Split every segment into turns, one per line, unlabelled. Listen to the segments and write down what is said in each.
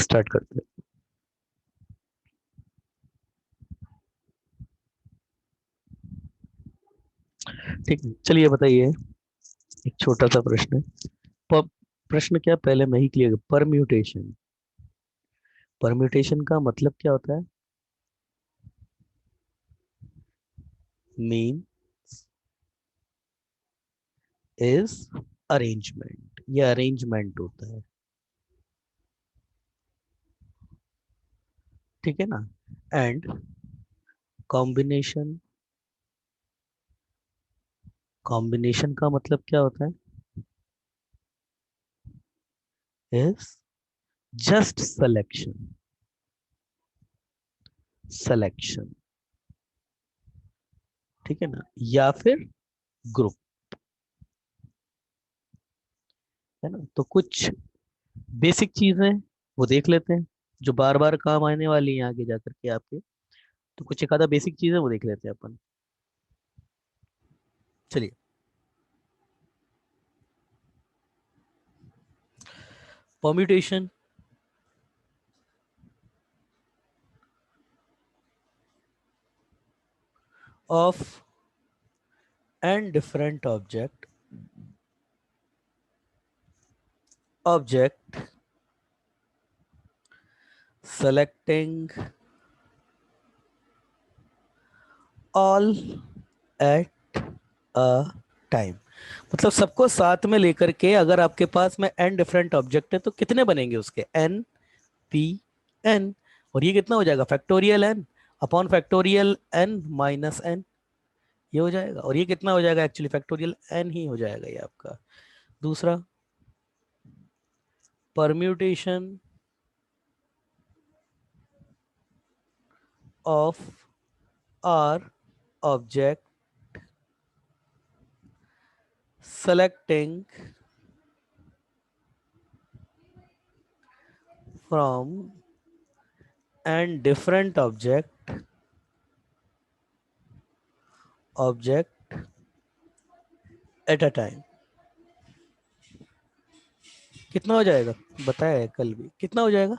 Start करते हैं। ठीक है, चलिए बताइए। एक छोटा सा प्रश्न है। प- प्रश्न क्या, पहले मैं ही क्लियर। परम्यूटेशन, परम्यूटेशन का मतलब क्या होता है? मीन इज अरेंजमेंट, ये अरेंजमेंट होता है। ठीक है ना। एंड कॉम्बिनेशन, कॉम्बिनेशन का मतलब क्या होता है? Is just selection, selection. ठीक है ना, या फिर ग्रुप। है ना, तो कुछ बेसिक चीजें वो देख लेते हैं जो बार बार काम आने वाली हैं आगे जाकर के आपके। तो कुछ एक आधा बेसिक चीजें वो देख लेते हैं अपन। चलिए, permutation of and different object selecting all at a time। मतलब सबको साथ में लेकर के अगर आपके पास में n डिफरेंट ऑब्जेक्ट है तो कितने बनेंगे उसके? n p n। और ये कितना हो जाएगा? Factorial n upon factorial n minus n। ये हो जाएगा। और ये कितना हो जाएगा? एक्चुअली फैक्टोरियल n ही हो जाएगा ये आपका। दूसरा, permutation of R object selecting from and different object at a time। कितना हो जाएगा? बताया है कल भी, कितना हो जाएगा?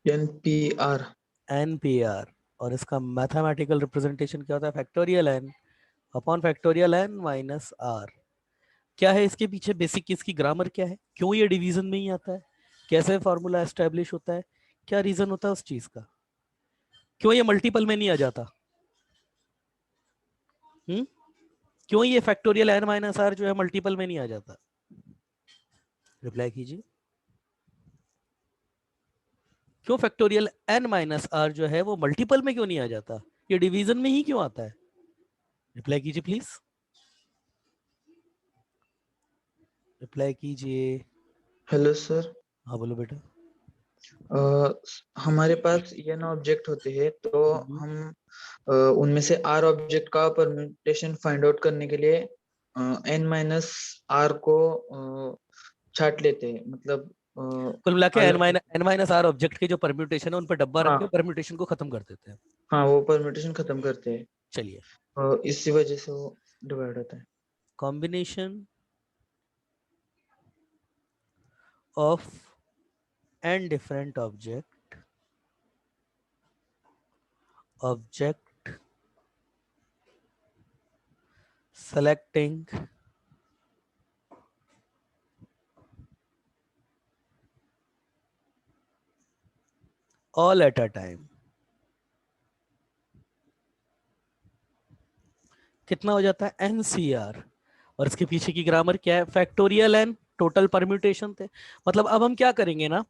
NPR।
N P R. और इसका मैथमेटिकल रिप्रेजेंटेशन क्या होता है? Factorial N upon factorial N minus R. क्या है इसके पीछे बेसिक, इसकी ग्रामर क्या है? क्यों ये डिवीजन में ही आता है? कैसे फॉर्मूला एस्टेब्लिश होता है? क्या रीजन होता है उस चीज का? क्यों ये मल्टीपल में नहीं आ जाता? हम्म, क्यों ये फैक्टोरियल एन माइनस आर जो है मल्टीपल में नहीं आ जाता? रिप्लाई कीजिए। क्यों फैक्टोरियल एन माइनस आर जो है वो मल्टीपल में क्यों नहीं आ जाता? ये डिवीजन में ही क्यों आता है? रिप्लाई कीजिए प्लीज, रिप्लाई कीजिए।
Hello sir.
हाँ बोलो बेटा।
हमारे पास ये ना ऑब्जेक्ट होते हैं तो
हम्म,
हम उनमें से आर ऑब्जेक्ट का परम्यूटेशन फाइंड आउट करने के लिए N-R को छाट लेते हैं, मतलब
कुल मिला के
अलग।
एन माइनस आर ऑब्जेक्ट के जो परम्यूटेशन है उन पर डब्बा रख के
हाँ,
परम्यूटेशन को खत्म कर देते हैं।
हाँ, वो परम्यूटेशन खत्म करते हैं।
चलिए,
इसी वजह से वो डिवाइड होता है।
Combination of N different object selecting all at a time. कितना हो जाता है? एनसीआर। और इसके पीछे की ग्रामर क्या है? फैक्टोरियल एन टोटल परम्यूटेशन थे। मतलब अब हम क्या करेंगे ना,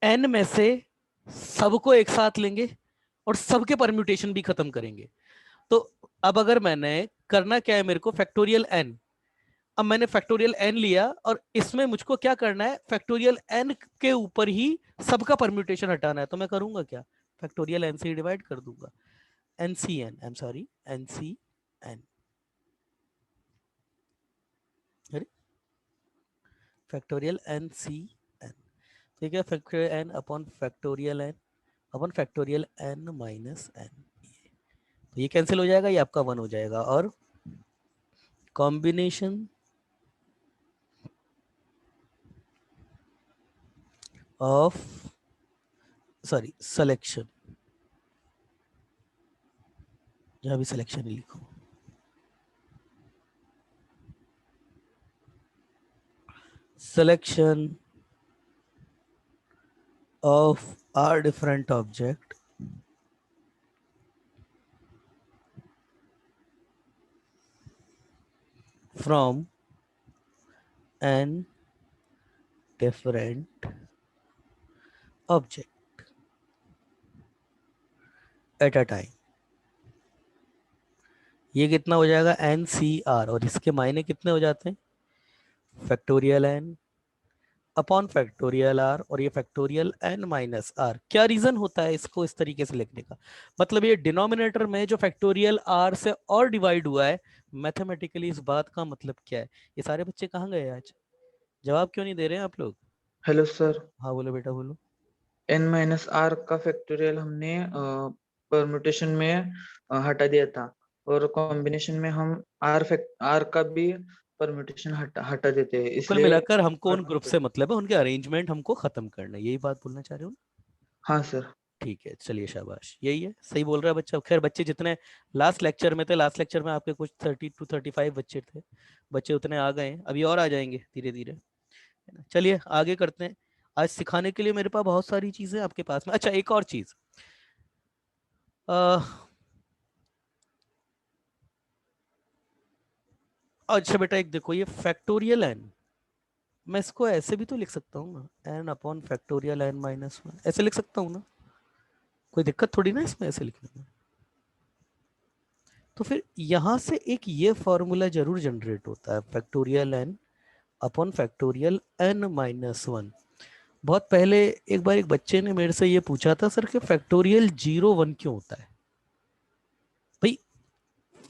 एन में से सबको एक साथ लेंगे और सबके परम्यूटेशन भी खत्म करेंगे। तो अब अगर मैंने करना क्या है, मेरे को फैक्टोरियल एन, अब मैंने फैक्टोरियल एन लिया और इसमें मुझको क्या करना है? फैक्टोरियल एन के ऊपर ही सबका परम्यूटेशन हटाना है। तो मैं करूंगा क्या? फैक्टोरियल एन से डिवाइड कर दूंगा। N C N, I am sorry, N C N. अरे, फैक्टोरियल एन सी एन। ठीक है, factorial N upon factorial N upon factorial N minus N. तो ये कैंसिल हो जाएगा, ये आपका वन हो जाएगा। और कॉम्बिनेशन ऑफ, सॉरी सिलेक्शन, जहां भी सिलेक्शन लिखो, selection of r different object from an different object at a time। ये कितना हो जाएगा एन सी आर, और इसके मायने कितने हो जाते हैं, factorial N upon factorial R, और ये फैक्टोरियल एन माइनस आर। क्या रीजन होता है इसको इस तरीके से लिखने का, मतलब ये डिनोमिनेटर में जो फैक्टोरियल आर से और डिवाइड हुआ है, मैथमेटिकली इस बात का मतलब क्या है। ये सारे बच्चे कहाँ गए आज, जवाब क्यों नहीं दे रहे हैं आप लोग।
हेलो सर,
हाँ बोलो बेटा बोलो।
n माइनस आर का फैक्टोरियल हमने परम्यूटेशन में हटा दिया था, और कॉम्बिनेशन में हम आर का भी परम्यूटेशन हटा देते हैं,
तो कुल
इसलिए
मिलाकर हमको
R
उन ग्रुप
का-
से मतलब है, उनके अरेंजमेंट हमको खत्म करना है, यही बात बोलना चाह रहे हो ना।
हाँ सर।
ठीक है चलिए शाबाश, यही है, सही बोल रहा है बच्चा। खैर बच्चे जितने लास्ट लेक्चर में थे, लास्ट लेक्चर में आपके कुछ 30 to 35 बच्चे थे, बच्चे उतने आ गए हैं, अभी और आ जाएंगे धीरे धीरे, है ना। चलिए आगे करते हैं। आज सिखाने के लिए मेरे पास बहुत सारी चीजें आपके पास में। अच्छा एक और चीज, अच्छा बेटा एक देखो, ये फैक्टोरियल एन, मैं इसको ऐसे भी तो लिख सकता हूँ ना, N upon factorial N minus one, ऐसे लिख सकता हूँ ना, कोई दिक्कत थोड़ी ना इसमें ऐसे लिखने में। तो फिर यहां से एक ये फॉर्मूला जरूर जनरेट होता है, factorial N upon factorial N minus one. बहुत पहले एक बार एक बच्चे ने मेरे से ये पूछा था, सर कि फैक्टोरियल 0 1 क्यों होता है। भाई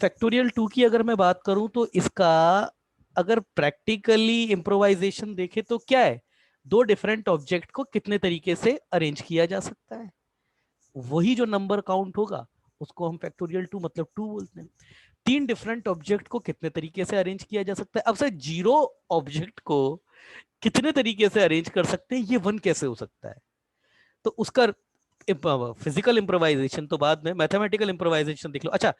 फैक्टोरियल 2 की अगर मैं बात करूं तो इसका अगर प्रैक्टिकली इम्प्रोवाइजेशन देखे तो क्या है, दो डिफरेंट ऑब्जेक्ट को कितने तरीके से अरेंज किया जा सकता है, वही जो नंबर काउंट होगा उसको हम फैक्टोरियल 2 मतलब 2 बोलते हैं। तीन डिफरेंट ऑब्जेक्ट को कितने तरीके से अरेंज किया जा सकता है, अब सर जीरो ऑब्जेक्ट को कितने तरीके से अरेंज कर सकते हैं, ये वन कैसे हो सकता है। तो उसका फिजिकल इम्प्रोवाइजेशन तो बाद में, मैथमेटिकल इम्प्रोवाइजेशन देख लो। अच्छा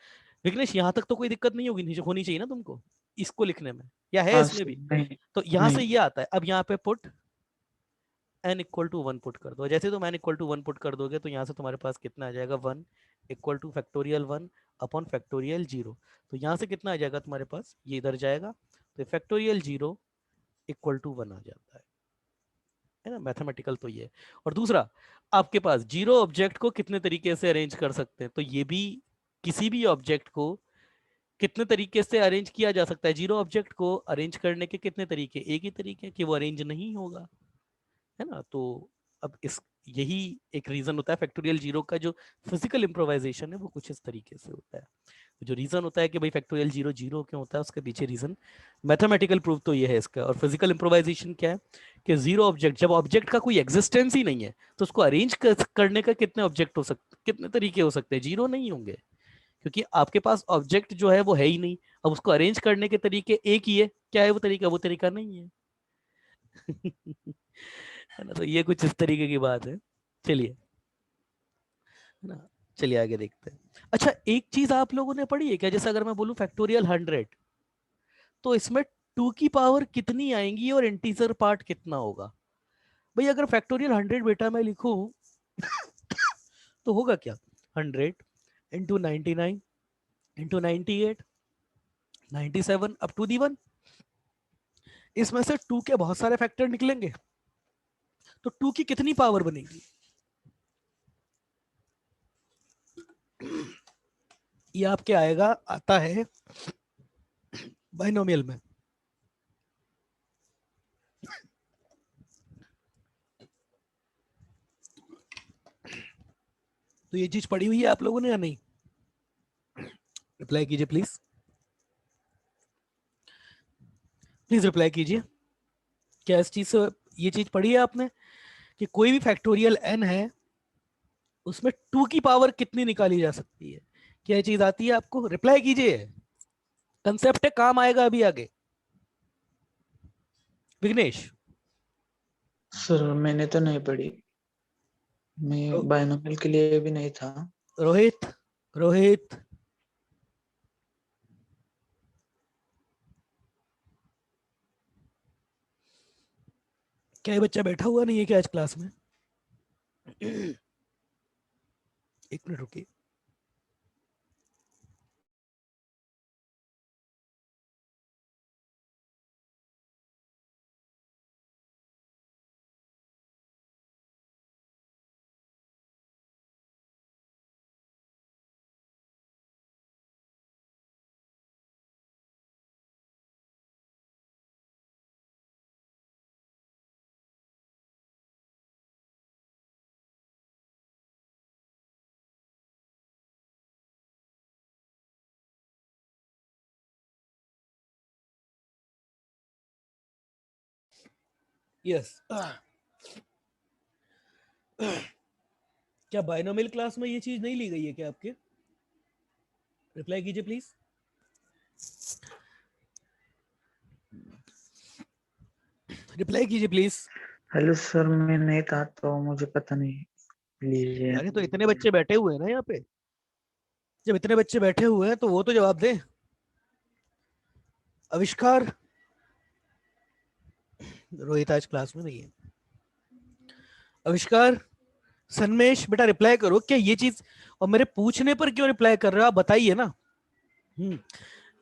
विघ्नेश, यहां तक तो कोई दिक्कत नहीं होगी, होनी चाहिए ना तुमको इसको लिखने में, या है
हाँ
इसमें
सर,
भी।
नहीं
तो यहां से
नहीं।
ये आता है, अब यहाँ पे put n equal to one put कर दो, जैसे तुम n equal to one put कर दोगे तो यहाँ से तुम्हारे पास कितना आ जाएगा, one equal two factorial one upon factorial zero. तो यहाँ से कितना आ जाएगा तुम्हारे पास, ये इधर जाएगा, तो factorial zero equal to one आ जाता है ना। मैथमेटिकल तो ये है। और दूसरा, आपके पास जीरो ऑब्जेक्ट को कितने तरीके से अरेंज कर सकते हैं, तो ये भी किसी भी ऑब्जेक्ट को कितने तरीके से अरेंज किया जा सकता है, जीरो ऑब्जेक्ट को अरेंज करने के कितने तरीके, एक ही तरीके कि वो अरेंज नहीं होगा, है ना। तो अब इस, यही एक रीजन होता है फैक्टोरियल जीरो का, जो फिजिकल इम्प्रोवाइजेशन है वो कुछ इस तरीके से होता है। जो रीजन होता है कि भाई फैक्टोरियल जीरो जीरो क्यों होता है, उसके पीछे रीजन, मैथमेटिकल प्रूफ तो ये है इसका। और फिजिकल इम्प्रोवाइजेशन क्या है कि जीरो ऑब्जेक्ट, जब ऑब्जेक्ट का कोई एग्जिस्टेंस ही नहीं है तो उसको अरेंज करने का कितने ऑब्जेक्ट हो सकते, कितने तरीके हो सकते हैं, जीरो नहीं होंगे, क्योंकि आपके पास ऑब्जेक्ट जो है वो है ही नहीं। अब उसको अरेंज करने के तरीके एक ही है, क्या है वो तरीका नहीं है। है ना, तो ये कुछ इस तरीके की बात है। चलिए, है ना, चलिए आगे देखते हैं। अच्छा एक चीज आप लोगों ने पढ़ी है क्या, जैसे अगर मैं बोलूं फैक्टोरियल 100, तो इसमें टू की पावर कितनी आएंगी और इंटीजर पार्ट कितना होगा। भाई अगर फैक्टोरियल 100 बेटा मैं लिखूं तो होगा क्या, 100 into 99 into 98 97 up to the one. इसमें से टू के बहुत सारे फैक्टर निकलेंगे, तो टू की कितनी पावर बनेगी, ये आपके आएगा, आता है बाइनोमियल में। तो ये चीज पढ़ी हुई है आप लोगों ने या नहीं, रिप्लाई कीजिए प्लीज, प्लीज रिप्लाई कीजिए। क्या इस चीज से ये चीज पढ़ी है आपने कि कोई भी फैक्टोरियल एन है उसमें टू की पावर कितनी निकाली जा सकती है, क्या ये चीज आती है आपको, रिप्लाई कीजिए। कंसेप्ट है, काम आएगा अभी आगे। विघ्नेश,
सर मैंने तो नहीं पढ़ी, मैं बायनोमियल के लिए भी नहीं था।
रोहित, रोहित, क्या ये बच्चा बैठा हुआ नहीं है क्या आज क्लास में? एक मिनट रुकिए। यस, क्या बायनोमियल क्लास में ये चीज नहीं ली गई है क्या आपके? रिप्लाई कीजिए प्लीज। रिप्लाई कीजिए प्लीज।
हेलो सर, मैं नहीं था तो मुझे पता नहीं, लीजिए।
अरे तो इतने बच्चे बैठे हुए हैं ना यहाँ पे, जब इतने बच्चे बैठे हुए हैं तो वो तो जवाब दें। आविष्कार, रोहित आज क्लास में नहीं है। आविष्कार, सन्मेश, बेटा रिप्लाई करो, क्या ये चीज, और मेरे पूछने पर क्यों रिप्लाई कर रहे हो आप, बताइए ना।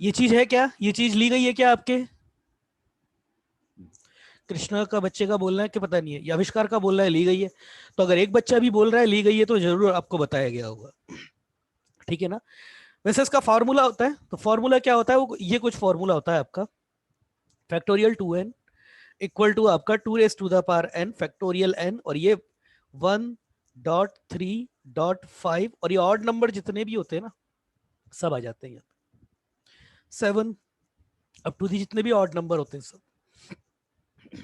ये चीज है क्या, ये चीज ली गई है क्या आपके? कृष्णा का बच्चे का बोलना है कि पता नहीं है, या आविष्कार का बोलना है ली गई है। तो अगर एक बच्चा भी बोल रहा है ली गई है तो जरूर आपको बताया गया होगा, ठीक है ना। वैसे इसका फॉर्मूला होता है, तो फॉर्मूला क्या होता है, वो ये कुछ फॉर्मूला होता है आपका, फैक्टोरियल 2n इक्वल टू आपका 2 raised to the power n factorial n, और ये 1.3.5, और ये ऑड नंबर जितने भी होते हैं ना सब आ जाते हैं यहाँ पे, 7 अप टू दी जितने भी ऑड नंबर होते हैं सब।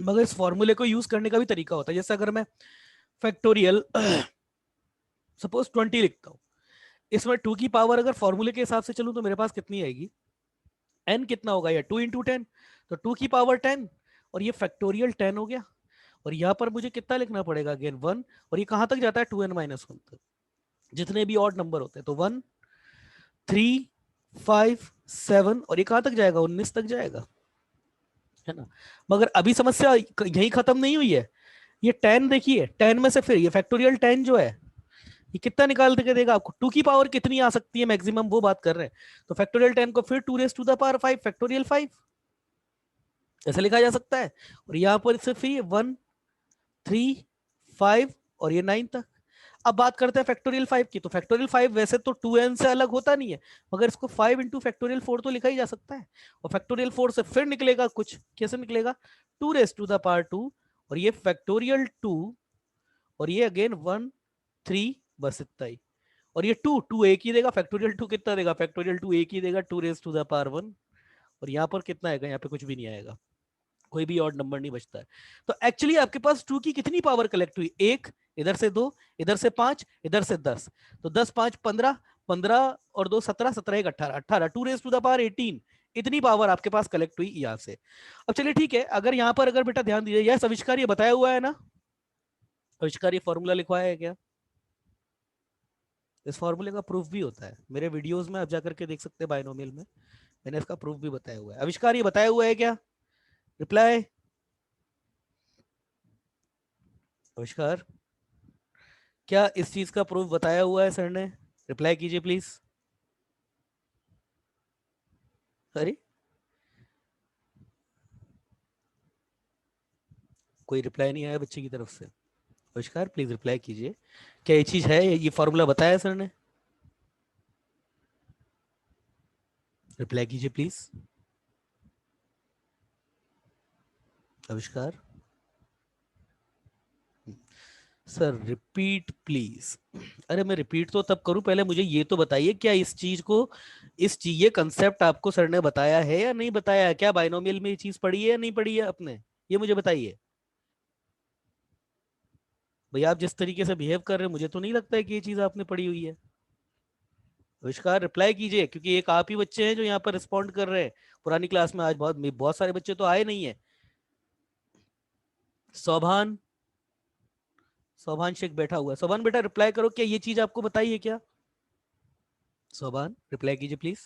मगर इस फॉर्मूले को यूज करने का भी तरीका होता है, जैसे अगर मैं फैक्टोरियल सपोज 20 लिखता हूँ, इसमें 2 की पावर अगर फॉर्मूले के हिसाब से चलूं तो मेरे पास कितनी आएगी, n कितना होगा, या 2 into 10, तो 2 की पावर 10, और ये फैक्टोरियल 10 हो गया। और यहाँ पर मुझे कितना लिखना पड़ेगा, अगेन 1, और ये कहाँ तक जाता है 2n-1 तक, जितने भी ऑड नंबर होते हैं, तो 1, 3, 5, 7, और ये कहाँ तक जाएगा, 19 तक जाएगा, है ना। मगर अभी समस्या यही खत्म नहीं हुई है, ये 10 देखिए, 10 में से फिर ये फैक्टोरियल 10 जो है ये कितना निकाल के देगा आपको, 2 की पावर कितनी आ सकती है मैक्सिमम, वो बात कर रहे हैं। तो फैक्टोरियल 10 को फिर 2 raised to the power 5 factorial 5 ऐसे लिखा जा सकता है। और यहाँ पर सिर्फ ये 1, 3, 5 और ये 9 तक। अब बात करते हैं फैक्टोरियल 5 की, तो फैक्टोरियल 5 वैसे तो 2n से अलग होता नहीं है, मगर इसको 5 इंटू फैक्टोरियल 4 तो लिखा ही जा सकता है। और फैक्टोरियल 4 से फिर निकलेगा कुछ, कैसे निकलेगा, 2 raised to the power 2, और ये फैक्टोरियल 2, और ये अगेन 1, 3, बस इतना ही। और ये 2 2 एक ही देगा, फैक्टोरियल 2 कितना देगा, फैक्टोरियल 2 एक ही देगा, 2 raised to the power 1। और यहाँ पर कितना आएगा, यहाँ पे कुछ भी नहीं आएगा, कोई भी ऑड नंबर नहीं बचता है। तो एक्चुअली आपके पास 2 की कितनी पावर कलेक्ट हुई, एक, इधर से 2, इधर से 5, इधर से 10, तो 10 5 15, 15 और 2 17, 17 1 18, 18, 2 raised to the power 18, इतनी पावर आपके पास कलेक्ट हुई यहाँ से। अब चलिए ठीक है, अगर यहाँ पर अगर बेटा ध्यान दीजिए, यह आविष्कार ये बताया हुआ है ना, आविष्कार ये फॉर्मूला लिखवाया है क्या, इस फॉर्मूले का प्रूफ भी होता है मेरे वीडियोस में, आप जाकर के देख सकते हैं बायनोमियल में, मैंने इसका प्रूफ भी बताया हुआ है। आविष्कार ये बताया हुआ है क्या, रिप्लाई। आविष्कार, क्या इस चीज का प्रूफ बताया हुआ है सर ने, रिप्लाई कीजिए प्लीज। अरे कोई रिप्लाई नहीं आया बच्चे की तरफ से। आविष्कार प्लीज रिप्लाई कीजिए, क्या ये चीज है, ये फॉर्मूला बताया सर ने, रिप्लाई कीजिए प्लीज। आविष्कार, सर रिपीट प्लीज। अरे मैं रिपीट तो तब करूं, पहले मुझे ये तो बताइए, क्या इस चीज को, इस चीज, ये कंसेप्ट आपको सर ने बताया है या नहीं बताया है, क्या बाइनोमियल में ये चीज पढ़ी है या नहीं पढ़ी है आपने, ये मुझे बताइए। भैया आप जिस तरीके से बिहेव कर रहे हैं मुझे तो नहीं लगता है कि ये चीज आपने पढ़ी हुई है। आविष्कार रिप्लाई कीजिए, क्योंकि एक आप ही बच्चे हैं जो यहाँ पर रिस्पॉन्ड कर रहे हैं, पुरानी क्लास में आज बहुत बहुत सारे बच्चे तो आए नहीं है। सौभान, शोभान शेख बैठा हुआ है। शोभान बेटा रिप्लाई करो, क्या ये चीज आपको बताइए क्या? शोभान रिप्लाई कीजिए प्लीज।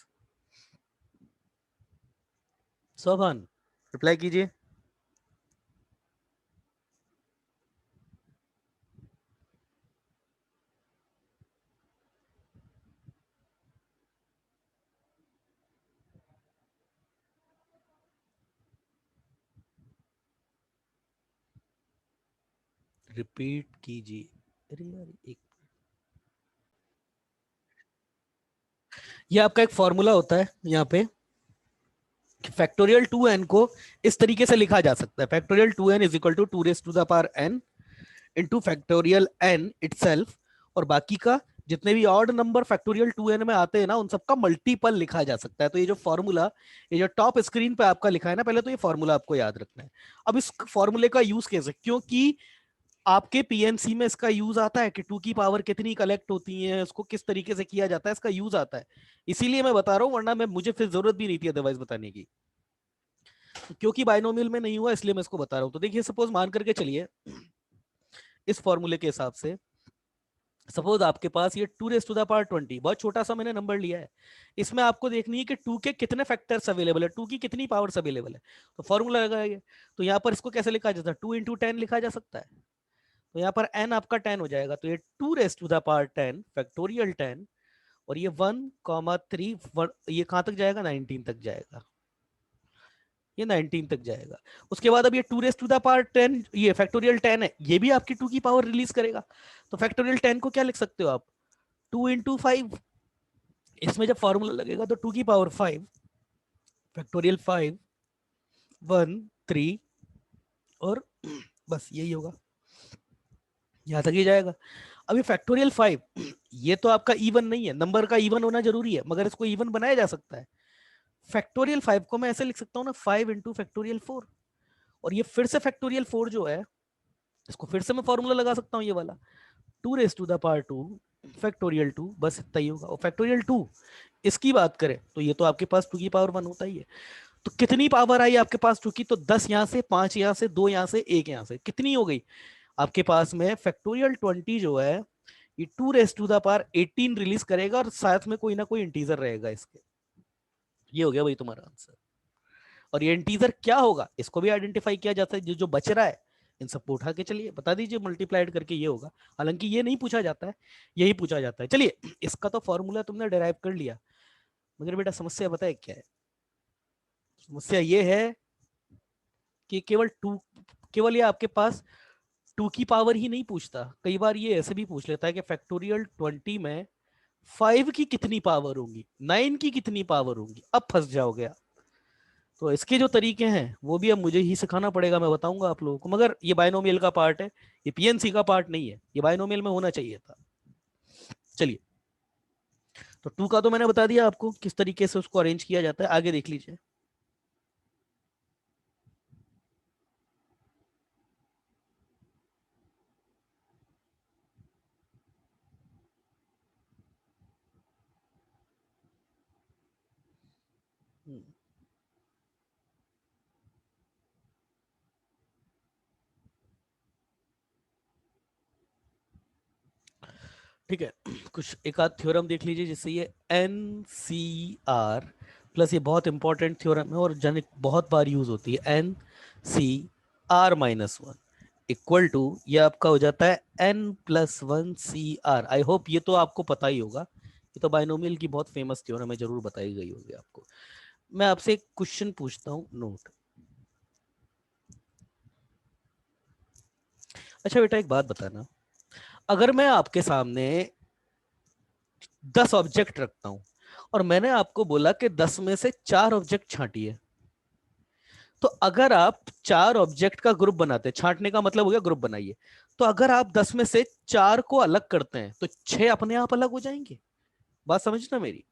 शोभान रिप्लाई कीजिए। रिपीट कीजिए। अरे यार एक, ये आपका एक फॉर्मूला होता है यहाँ पे, फैक्टोरियल 2n को इस तरीके से लिखा जा सकता है, factorial 2n is equal to 2 raise to the power n into factorial n itself, और बाकी का जितने भी ऑड नंबर फैक्टोरियल 2n में आते हैं ना उन सबका मल्टीपल लिखा जा सकता है। तो ये जो फॉर्मूला, ये जो टॉप स्क्रीन पे आपका लिखा है ना, पहले तो ये फॉर्मूला आपको याद रखना है। अब इस फॉर्मूले का यूज कैसे, क्योंकि आपके पीएनसी में इसका यूज आता है कि 2 की पावर कितनी कलेक्ट होती है, उसको किस तरीके से किया जाता है, इसका यूज आता है। इसीलिए मैं बता रहा हूं, वरना मैं मुझे फिर जरूरत भी नहीं थी अदरवाइज बताने की। क्योंकि बाइनोमियल में नहीं हुआ इसलिए मैं इसको बता रहा हूं। तो देखिए सपोज मान करके चलिए इस फॉर्मूले के हिसाब से, सपोज आपके पास ये 2 रेज टू द पावर 20, बहुत छोटा सा मैंने नंबर लिया है, इसमें आपको देखनी है कि 2 के कितने फैक्टर्स अवेलेबल है, 2 की कितनी पावर्स अवेलेबल है। तो फॉर्मूला लगाएंगे, तो यहाँ पर इसको कैसे लिखा जाता है, 2 इंटू 10 लिखा जा सकता है। तो यहाँ पर n आपका 10 हो जाएगा, तो ये 2 raise to the power 10 factorial 10, और ये 1,3 ये कहां तक जाएगा, 19 तक जाएगा, ये 19 तक जाएगा। उसके बाद अब ये 2 रेज टू द पावर 10, ये फैक्टोरियल 10 है, ये भी आपकी 2 की पावर रिलीज करेगा। तो फैक्टोरियल 10 को क्या लिख सकते हो आप, 2 इंटू 5, इसमें जब फॉर्मूला लगेगा तो 2 की पावर 5 फैक्टोरियल 5 1 3, और बस यही होगा, यहां तक ही जाएगा। अभी फैक्टोरियल 5 ये तो आपका इवन नहीं है, नंबर का इवन होना जरूरी है, मगर इसको इवन बनाया जा सकता है। फैक्टोरियल 5 को मैं ऐसे लिख सकता हूँ ना, 5 इंटू फैक्टोरियल 4, और ये फिर से फैक्टोरियल 4 जो है, इसको फिर से मैं फॉर्मूला लगा सकता हूँ ये वाला, 2 raise to the power 2 factorial 2, बस इतना ही होगा। और फैक्टोरियल 2 इसकी बात करें तो ये तो आपके पास 2 की पावर 1 होता ही है। तो कितनी पावर आई आपके पास 2 की, तो 10 यहाँ से, 5 यहाँ से, 2 यहाँ से, 1 यहाँ से, कितनी हो गई आपके पास में, फैक्टोरियल 20 जो है ये 2 raise to the power 18 release करेगा, और साथ में कोई ना कोई इंटीजर रहेगा इसके। ये हो गया भाई तुम्हारा आंसर। और ये इंटीजर क्या होगा इसको भी आइडेंटिफाई किया जाता है, जो जो बच रहा है इन सबको उठा के चलिए बता दीजिए, मल्टीप्लाइड करके ये होगा। हालांकि ये नहीं पूछा जाता है, यही पूछा जाता है। चलिए इसका तो फॉर्मूला तुमने डिराइव कर लिया, मगर बेटा समस्या बताए क्या है, समस्या ये है कि केवल ये आपके पास 2 की पावर ही नहीं पूछता, कई बार ये ऐसे भी पूछ लेता है कि फैक्टोरियल 20 में 5 की कितनी पावर होगी, 9 की कितनी पावर होगी, अब फंस जाओगे आप। तो इसके जो तरीके हैं वो भी अब मुझे ही सिखाना पड़ेगा, मैं बताऊंगा आप लोगों को, मगर ये बाइनोमियल का पार्ट है, ये पीएनसी का पार्ट नहीं है, ये बाइनोमियल में होना चाहिए था। चलिए, तो 2 का तो मैंने बता दिया आपको किस तरीके से उसको अरेंज किया जाता है, आगे देख लीजिए। ठीक है, कुछ एक आध थ्योरम देख लीजिए, जिससे ये एन सी आर प्लस, ये बहुत इंपॉर्टेंट थ्योरम है और जन बहुत बार यूज होती है, N C R minus one equal to, ये आपका हो जाता है N plus one C R. I hope ये तो आपको पता ही होगा, ये तो बाइनोमियल की बहुत फेमस थ्योरम है, जरूर बताई गई होगी आपको। मैं आपसे एक क्वेश्चन पूछता हूँ, नोट। अच्छा बेटा एक बात बताना, अगर मैं आपके सामने 10 ऑब्जेक्ट रखता हूं और मैंने आपको बोला कि 10 में से 4 ऑब्जेक्ट छांटिए, तो अगर आप 4 ऑब्जेक्ट का ग्रुप बनाते हैं, छांटने का मतलब हो गया ग्रुप बनाइए, तो अगर आप 10 में से 4 को अलग करते हैं तो 6 अपने आप अलग हो जाएंगे। बात समझना मेरी,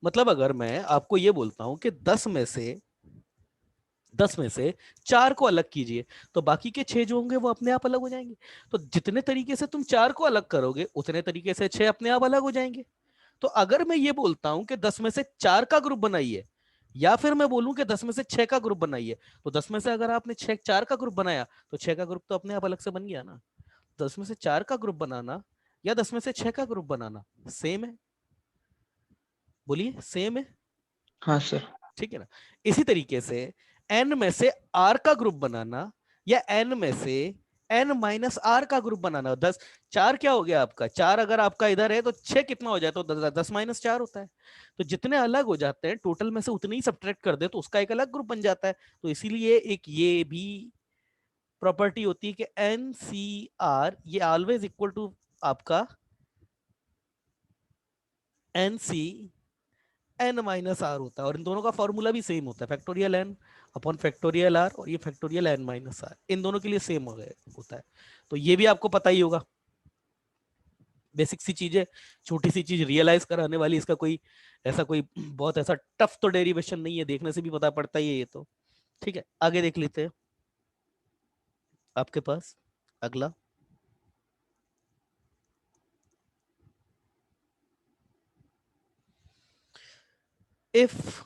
मतलब अगर मैं आपको यह बोलता हूं कि 10 में से 4 को अलग कीजिए, तो बाकी के 6 जो होंगे वो अपने आप अलग हो जाएंगे। तो जितने तरीके से तुम 4 को अलग करोगे उतने तरीके से 6 अपने आप अलग हो जाएंगे। तो अगर मैं ये बोलता हूं कि 10 में से 4 का ग्रुप बनाइए, या फिर मैं बोलूं कि 10 में से 6 का ग्रुप बनाइए, तो 10 में से अगर आपने 4 का ग्रुप बनाया तो 6 का ग्रुप तो अपने आप अलग से बन गया ना। 10 में से 4 का ग्रुप बनाना या 10 में से 6 का ग्रुप बनाना सेम है, बोलिए सेम है,
हाँ सर।
ठीक है ना। इसी तरीके से n में से r का ग्रुप बनाना या n में से n माइनस आर का ग्रुप बनाना। 10 4 क्या हो गया आपका, 4 अगर आपका इधर है तो 6 कितना हो जाए, तो 10 माइनस 4 होता है। तो जितने अलग हो जाते हैं टोटल में से उतने ही सब्ट्रैक्ट कर दे तो उसका एक अलग ग्रुप बन जाता है। तो इसीलिए एक ये भी प्रॉपर्टी होती है कि एन सी आर ये ऑलवेज इक्वल टू आपका N C N minus R होता है, और इन दोनों का फॉर्मूला भी सेम होता है, factorial N upon factorial R, और ये फैक्टोरियल एन माइनस आर इन दोनों के लिए सेम होता है। तो ये भी आपको पता ही होगा, बेसिक सी चीज है, छोटी सी चीज रियलाइज कराने वाली, इसका कोई ऐसा कोई बहुत ऐसा टफ तो डेरिवेशन नहीं है, देखने से भी पता पड़ता ही है ये तो। ठीक है, आगे देख लेते हैं आपके पास अगला। If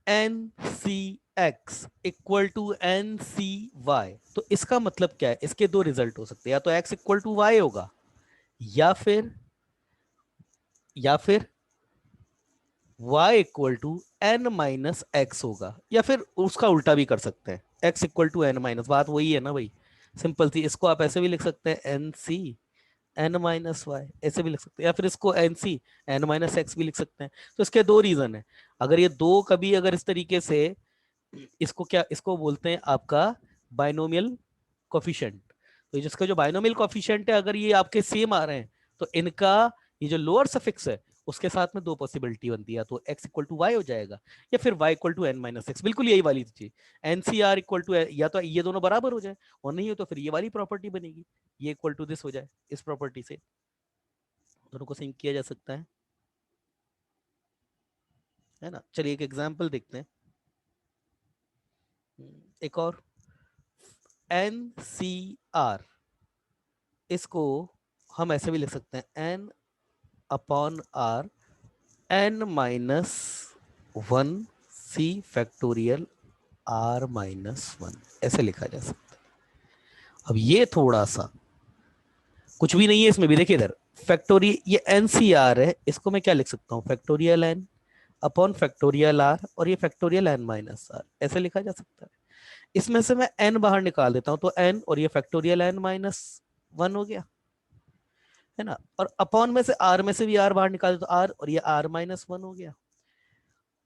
N C X equal to N C Y, तो इसका मतलब क्या है, इसके दो रिजल्ट हो सकते हैं, या तो एक्स इक्वल टू वाई होगा या फिर y equal to N minus X होगा, या फिर उसका उल्टा भी कर सकते हैं, x equal to N minus, बात वही है ना भाई, सिंपल थी। इसको आप ऐसे भी लिख सकते हैं N C N minus Y, ऐसे भी लिख सकते हैं, या फिर इसको N C N minus X भी लिख सकते हैं। तो इसके दो रीजन है, अगर ये दो कभी अगर इस तरीके से, इसको बोलते हैं आपका बाइनोमियल कोफिशिएंट। तो जिसका जो बाइनोमियल कोफिशिएंट है अगर ये आपके सेम आ रहे हैं तो इनका ये जो लोअर सफिक्स है उसके साथ में दो पॉसिबिलिटी बनती है, तो x इक्वल टू वाई हो जाएगा या फिर y equal to N minus X, बिल्कुल यही वाली चीज। एनसीआर इक्वल टू, या तो ये दोनों बराबर हो जाए, और नहीं हो तो फिर ये वाली प्रॉपर्टी बनेगी, ये इक्वल टू दिस हो जाए, इस प्रॉपर्टी से दोनों को सिंक किया जा सकता है ना। चलिए एक एग्जांपल देखते हैं, एक और एन सी आर, इसको हम ऐसे भी लिख सकते हैं N upon R N minus one C factorial R minus one, ऐसे लिखा जा सकता है। अब ये थोड़ा सा कुछ भी नहीं है इसमें भी, देखिए इधर फैक्टोरियल ये एन सी आर है, इसको मैं क्या लिख सकता हूँ, factorial N upon factorial R, और ये फैक्टोरियल एन माइनस आर, ऐसे लिखा जा सकता है। इसमें से मैं एन बाहर निकाल देता हूं तो एन, और ये फैक्टोरियल एन माइनस वन हो गया, है ना। और अपॉन में से आर में से भी आर बाहर निकाल दे तो आर, और ये आर माइनस वन हो गया।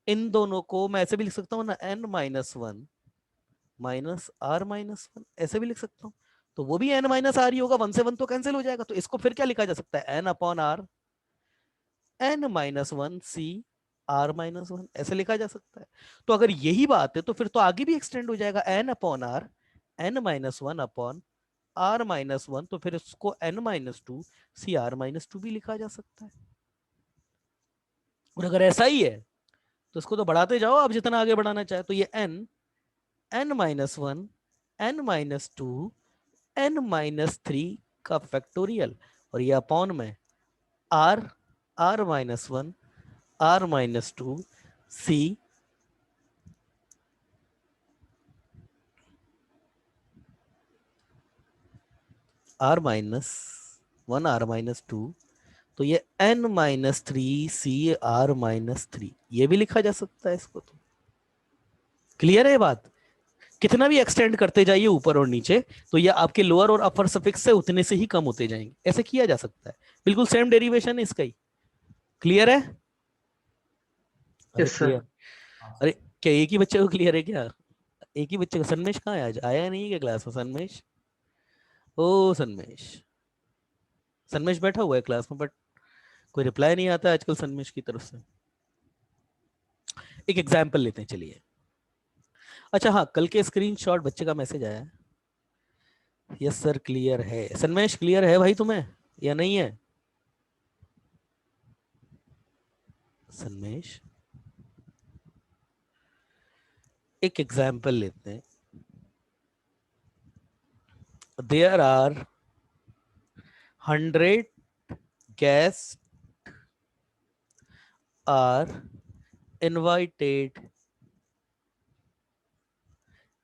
इन दोनों को मैं ऐसे भी लिख सकता हूँ ना, N minus one minus R minus one, ऐसे भी लिख सकता हूँ। तो वो भी एन माइनस आर ही होगा, वन से वन तो कैंसिल हो जाएगा, तो इसको फिर क्या लिखा जा सकता है, N upon R N minus one C R minus one, ऐसे लिखा जा सकता है। तो अगर यही बात है तो फिर तो आगे भी एक्सटेंड हो जाएगा, N upon R N minus one upon R minus one, तो फिर इसको N minus two C R minus two भी लिखा जा सकता है। और अगर ऐसा ही है तो इसको तो बढ़ाते जाओ आप जितना आगे बढ़ाना चाहे, तो ये N N minus one N minus two N minus three का फैक्टोरियल, और ये अपॉन में R R minus one R minus two C R minus one R minus two, तो ये N minus three C R minus three, ये भी लिखा जा सकता है इसको। तो क्लियर है ये बात, कितना भी एक्सटेंड करते जाइए ऊपर और नीचे तो ये आपके लोअर और अपर सफिक्स से उतने से ही कम होते जाएंगे, ऐसे किया जा सकता है, बिल्कुल सेम डेरिवेशन है इसका ही। क्लियर है, अरे
यस सर।
क्लियर, अरे क्या एक ही बच्चे को क्लियर है क्या, एक ही बच्चे को, सन्मेश कहाँ है आज, आया नहीं है क्या क्लास में सन्मेश, ओ सन्मेश, सन्मेश बैठा हुआ है क्लास में बट कोई रिप्लाई नहीं आता आजकल सन्मेश की तरफ से। एक एग्जाम्पल लेते हैं चलिए। अच्छा हाँ, कल के स्क्रीनशॉट बच्चे का मैसेज आया है, यस सर क्लियर है, सन्मेश क्लियर है भाई तुम्हें या नहीं है, सन्मेश। एक एग्जाम्पल लेते हैं, there are 100 guests are invited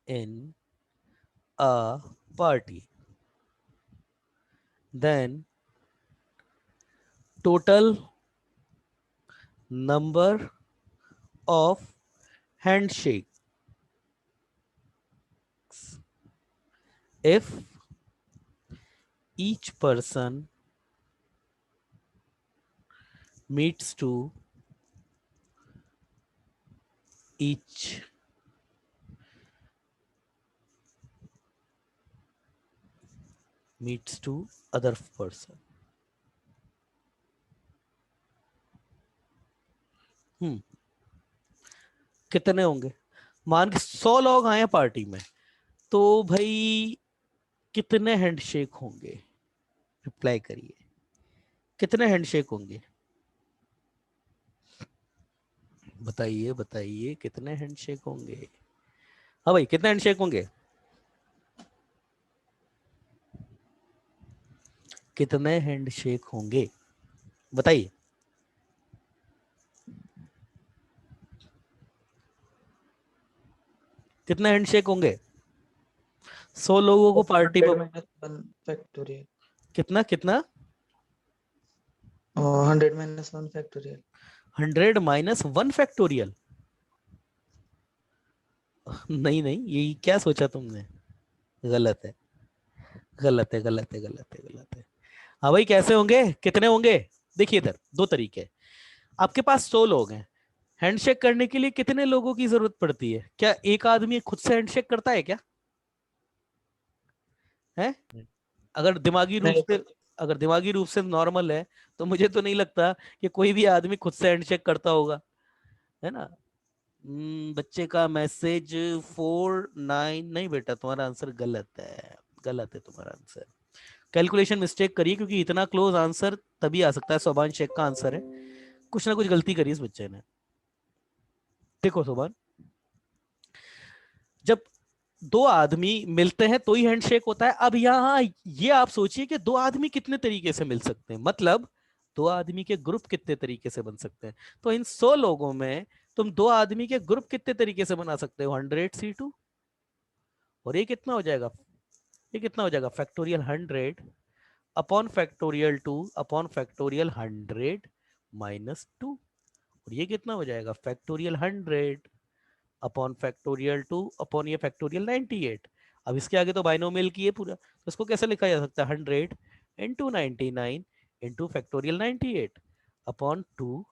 in a party, then total number of handshakes if each person meets to each meets to other person. कितने होंगे? मान के 100 लोग आए पार्टी में, तो भाई कितने हैंडशेक होंगे? रिप्लाई करिए, कितने हैंडशेक होंगे? बताइए बताइए, कितने हैंडशेक होंगे? हाँ भाई, कितने हैंडशेक होंगे? कितने हैंडशेक होंगे बताइए। कितने हैंडशेक होंगे 100 लोगों को पार्टी में?
100 - 1 फैक्टोरियल।
कितना कितना?
100 - 1 फैक्टोरियल।
100 - 1 फैक्टोरियल? नहीं नहीं, ये क्या सोचा तुमने? गलत है, गलत है, गलत है, गलत है, गलत है। हाँ भाई, कैसे होंगे, कितने होंगे? देखिए इधर दो तरीके हैं। आपके पास 100 लोग हैं, हैंडशेक करने के लिए कितने लोगों की जरूरत पड़ती है? क्या एक आदमी खुद से हैंडशेक करता है क्या? है? अगर दिमागी रूप
नहीं
से, अगर दिमागी रूप से नॉर्मल है, तो मुझे तो नहीं लगता कि कोई भी आदमी खुद से हैंडशेक करता होगा, है ना? बच्चे का मैसेज 49। नहीं बेटा, तुम्हारा आंसर गलत है, गलत है तुम्हारा आंसर। कैलकुलेशन मिस्टेक करिए, क्योंकि इतना क्लोज आंसर तभी आ सकता है। सोबान शेख का आंसर है, कुछ ना कुछ गलती करी इस बच्चे ने। देखो सोबान, जब दो आदमी मिलते हैं तो ही हैंडशेक होता है। अब यहां ये आप सोचिए कि दो आदमी कितने तरीके से मिल सकते हैं, मतलब दो आदमी के ग्रुप कितने तरीके से बन सकते हैं। तो इन 100 लोगों में तुम दो आदमी के ग्रुप कितने तरीके से बना सकते हो? 100 C2। और ये कितना हो जाएगा? ये कितना हो जाएगा? Factorial 100 upon factorial 2 upon factorial 100 -2। और ये कितना हो जाएगा? फैक्टोरियल 100 अपॉन फैक्टोरियल 2 अपॉन ये फैक्टोरियल 98। अब इसके आगे तो बाइनोमियल की है पूरा, तो इसको कैसे लिखा जा सकता है? 100 into 99 into factorial 98 upon 2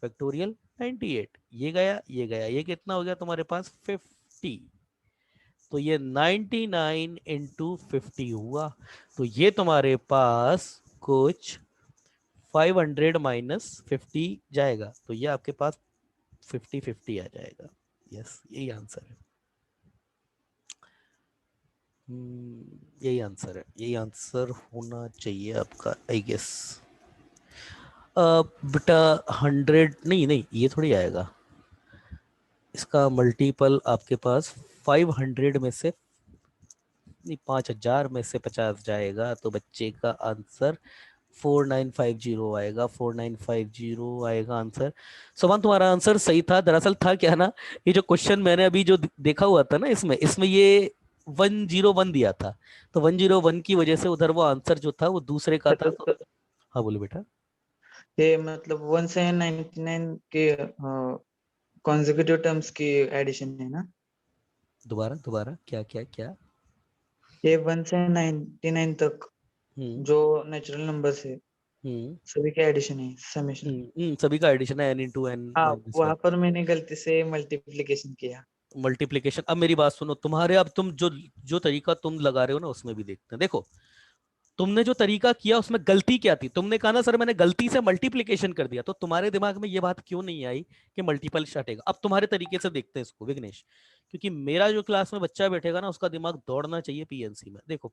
factorial 98। ये गया, ये गया, ये कितना हो गया तुम्हारे पास? 50। तो ये 99 इंटू 50 हुआ। तो ये तुम्हारे पास कुछ 500 -50 जाएगा, तो ये आपके पास 50-50 आ जाएगा। यस, यही आंसर है। यही आंसर है, यही आंसर होना चाहिए आपका, आई गेस। बेटा 100 नहीं नहीं, ये थोड़ी आएगा। इसका मल्टीपल आपके पास 500 में से नहीं, 5000 में से 50 जाएगा, तो बच्चे का आंसर 4950 आएगा। 4950 आएगा आंसर। सुमन, तुम्हारा आंसर सही था। दरअसल था क्या ना, ये जो क्वेश्चन मैंने अभी जो देखा हुआ था ना, इसमें इसमें ये 101 दिया था, तो 101 की वजह से उधर वो आंसर जो था वो दूसरे का था। तो हाँ बोलो बेटा।
ये मतलब 1 से 99 के कॉन्जिक्यूटिव टर्म्स की एडिशन है ना?
दोबारा दोबारा, क्या क्या क्या?
ये 1 से 99 तक
हम्म
जो नेचुरल नंबर्स है,
हम्म
सभी का एडिशन है, समेशन।
सभी का एडिशन है, n into n
हाँ,
-1।
वहां पर मैंने गलती से मल्टीप्लिकेशन किया।
मल्टीप्लीकेशन। अब मेरी बात सुनो, तुम्हारे अब तुम जो जो तरीका तुम लगा रहे हो ना, उसमें भी देखते हैं। देखो, तुमने जो तरीका किया उसमें गलती क्या थी? तुमने कहा ना सर मैंने गलती से मल्टीप्लीकेशन कर दिया, तो तुम्हारे दिमाग में ये बात क्यों नहीं आई कि मल्टीपल हटेगा? अब तुम्हारे तरीके से देखते हैं इसको विघ्नेश, क्योंकि मेरा जो क्लास में बच्चा बैठेगा ना, उसका दिमाग दौड़ना चाहिए पीएनसी में। देखो,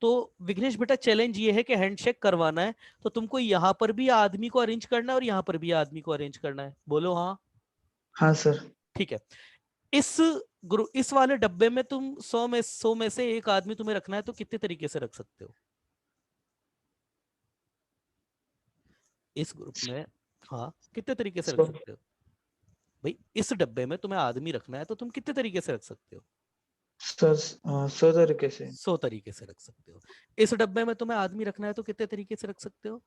तो विघ्नेश बेटा, चैलेंज ये है कि हैंडशेक करवाना है, तो तुमको यहाँ पर भी आदमी को अरेंज करना है और यहाँ पर भी आदमी को अरेंज करना है। बोलो हाँ।
हाँ सर।
ठीक है। इस इस वाले डब्बे में तुम 100 में से एक आदमी तुम्हें रखना है, तो कितने तरीके से रख सकते हो इस ग्रुप में? हाँ, कितने तरीके से रख
सो
सकते हो भाई? इस डब्बे में तुम्हें आदमी रखना है, तो तुम कितने तरीके से रख सकते हो?
सर 100 तरीके से।
100 तरीके से रख सकते हो। इस डब्बे में तुम्हें आदमी रखना है तो कितने तरीके से रख सकते हो?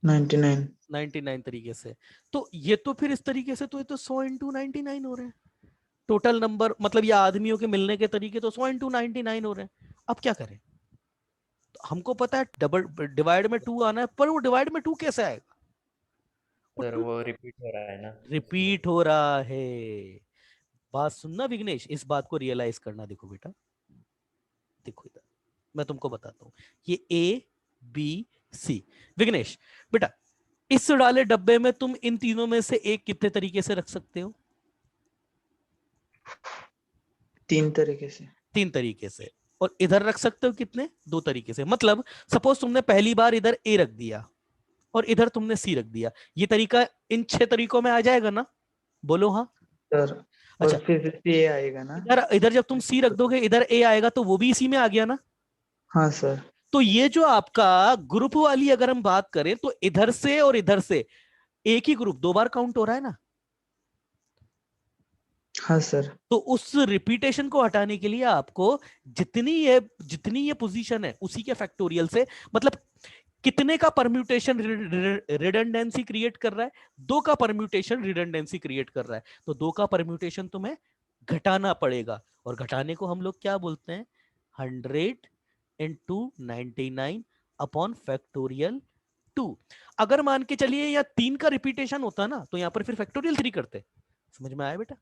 99।
99 तरीके से। तो ये तो फिर इस तरीके से तो ये तो 100 इंटू 99 हो रहे हैं टोटल नंबर, मतलब ये आदमियों के मिलने के तरीके तो 100 इंटू 99 हो रहे हैं। अब क्या करें? तो हमको पता है डबल डिवाइड में 2 आना है, पर वो डिवाइड में 2 कैसे आएगा? वो
सर
2
वो रिपीट हो रहा है ना,
रिपीट हो रहा है। बात सुनना विघ्नेश, इस बात को रियलाइज करना। देखो बेटा, देखो इधर मैं तुमको बताता हूं, ये ए बी सी। विघ्नेश बेटा, इस डाले डब्बे में तुम इन तीनों में से एक कितने तरीके से रख सकते हो?
3 तरीके से।
3 तरीके से। और इधर रख सकते हो कितने? 2 तरीके से। मतलब सपोज तुमने पहली बार इधर ए रख दिया और इधर तुमने सी रख दिया, ये तरीका इन 6 तरीकों में आ जाएगा ना? बोलो हाँ।
सर और
अच्छा,
फिर से ये आएगा ना?
इधर इधर जब तुम सी रख दोगे, इधर ए आएगा, तो वो भी इसी में आ गया ना?
हाँ सर।
तो ये जो आपका ग्रुप वाली अगर हम बात करें, तो इधर से और इधर से एक ही ग्रुप 2 बार काउंट हो रहा है ना?
हाँ सर।
तो उस रिपीटेशन को हटाने के लिए आपको जितनी ये पोजीशन है उसी के फैक्टोरियल से, मतलब कितने का परम्यूटेशन रिडंडेंसी क्रिएट कर रहा है? 2 का परम्यूटेशन रिडंडेंसी क्रिएट कर रहा है, तो 2 का परम्यूटेशन तुम्हें घटाना पड़ेगा। और घटाने को हम लोग क्या बोलते हैं? 100 इंटू 99 अपॉन फैक्टोरियल 2। अगर मान के चलिए या 3 का रिपीटेशन होता ना, तो यहां पर फिर फैक्टोरियल 3 करते। समझ में आया बेटा?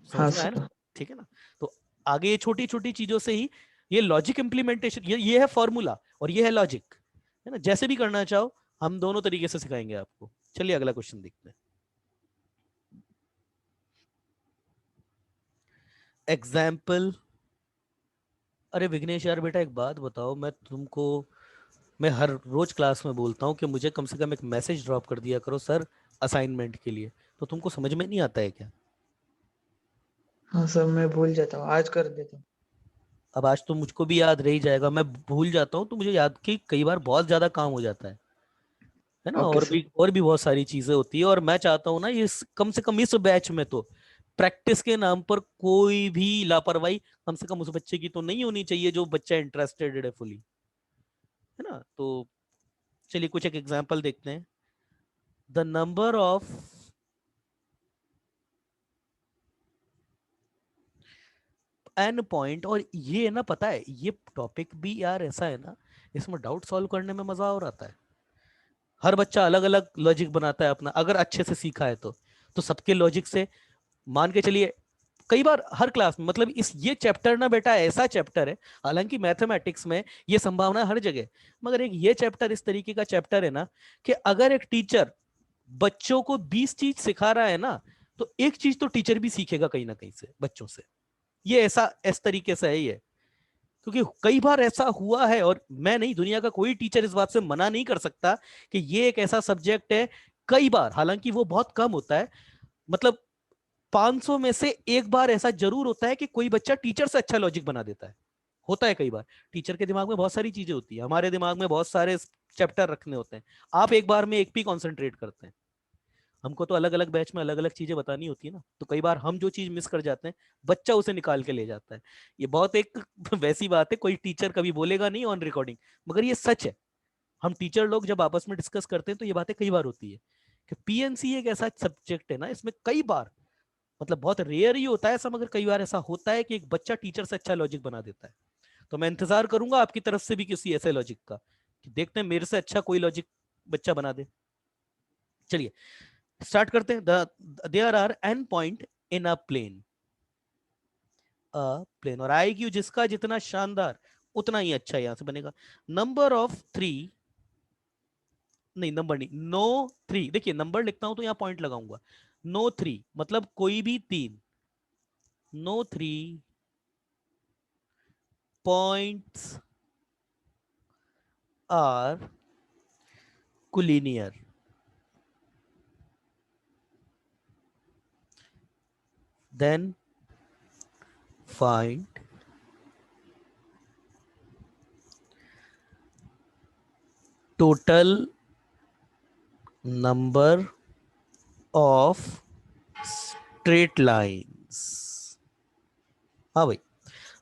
हाँ
समझ में आया ना?
सर।
ठीक है ना? तो आगे ये छोटी छोटी चीजों से ही ये लॉजिक इंप्लीमेंटेशन, ये है फॉर्मूला और ये है लॉजिक, है ना? जैसे भी करना चाहो हम दोनों तरीके से सिखाएंगे आपको। चलिए अगला क्वेश्चन देखते हैं। एग्जाम्पल। अरे विघ्नेश यार बेटा, एक बात बताओ, मैं हर रोज क्लास में बोलता हूँ कि मुझे कम से कम एक मैसेज ड्रॉप कर दिया करो सर असाइनमेंट के लिए, तो तुमको समझ में नहीं आता है क्या?
हाँ सर, मैं भूल जाता हूँ, आज कर देता हूँ।
अब आज तो मुझको भी याद रह ही जाएगा, मैं भूल जाता हूँ तो मुझे याद की कई बार बहुत ज्यादा काम हो जाता है ना?
Okay sir.
और भी बहुत सारी चीजें होती है, और मैं चाहता हूँ ना इस कम से कम इस बैच में तो प्रैक्टिस के नाम पर कोई भी लापरवाही कम से कम उस बच्चे की तो नहीं होनी चाहिए जो बच्चा इंटरेस्टेड है फुली, है ना? तो चलिए कुछ एक एग्जांपल देखते हैं। The number of N point, और ये ना पता है ये टॉपिक भी यार ऐसा है ना, इसमें डाउट सॉल्व करने में मजा और आता है। हर बच्चा अलग अलग लॉजिक बनाता है अपना, अगर अच्छे से सीखा है तो सबके लॉजिक से मान के चलिए कई बार हर क्लास में, मतलब इस ये चैप्टर ना बेटा ऐसा चैप्टर है, हालांकि मैथमेटिक्स में ये संभावना है हर जगह, मगर एक ये चैप्टर इस तरीके का चैप्टर है ना कि अगर एक टीचर बच्चों को 20 चीज सिखा रहा है ना, तो एक चीज तो टीचर भी सीखेगा कहीं ना कहीं से बच्चों से। ये ऐसा इस तरीके से है ये, क्योंकि कई बार ऐसा हुआ है, और मैं नहीं, दुनिया का कोई टीचर इस बात से मना नहीं कर सकता कि ये एक ऐसा सब्जेक्ट है। कई बार, हालांकि वो बहुत कम होता है, मतलब 500 में से एक बार ऐसा जरूर होता है कि कोई बच्चा टीचर से अच्छा लॉजिक बना देता है। होता है कई बार। टीचर के दिमाग में बहुत सारी चीजें होती है, हमारे दिमाग में बहुत सारे चैप्टर रखने होते हैं, आप एक बार में एक भी कॉन्सेंट्रेट करते हैं। हमको तो अलग अलग बैच में अलग अलग चीजें बतानी होती है ना, तो कई बार हम जो चीज मिस कर जाते हैं बच्चा उसे निकाल के ले जाता है। ये बहुत एक वैसी बात है, कोई टीचर कभी बोलेगा नहीं ऑन रिकॉर्डिंग, मगर ये सच है। हम टीचर लोग जब आपस में डिस्कस करते हैं तो ये बातें कई बार होती है कि पीएनसी एक ऐसा सब्जेक्ट है ना, इसमें कई बार, मतलब बहुत रेयर ही होता है ऐसा, मगर कई बार ऐसा होता है कि एक बच्चा टीचर से अच्छा लॉजिक बना देता है। तो मैं इंतजार करूंगा आपकी तरफ से भी किसी ऐसे लॉजिक का, कि देखते हैं मेरे से अच्छा कोई लॉजिक बच्चा बना दे। चलिए स्टार्ट करते हैं। There are n point in a plane, और आई क्यू जिसका जितना शानदार उतना ही अच्छा यहां से बनेगा। नंबर ऑफ 3, नहीं नंबर नहीं, नो 3, देखिए नंबर लिखता हूं तो यहां पॉइंट लगाऊंगा। नो 3 मतलब कोई भी 3, no 3 points are collinear, then find total number of straight lines. हाँ भाई,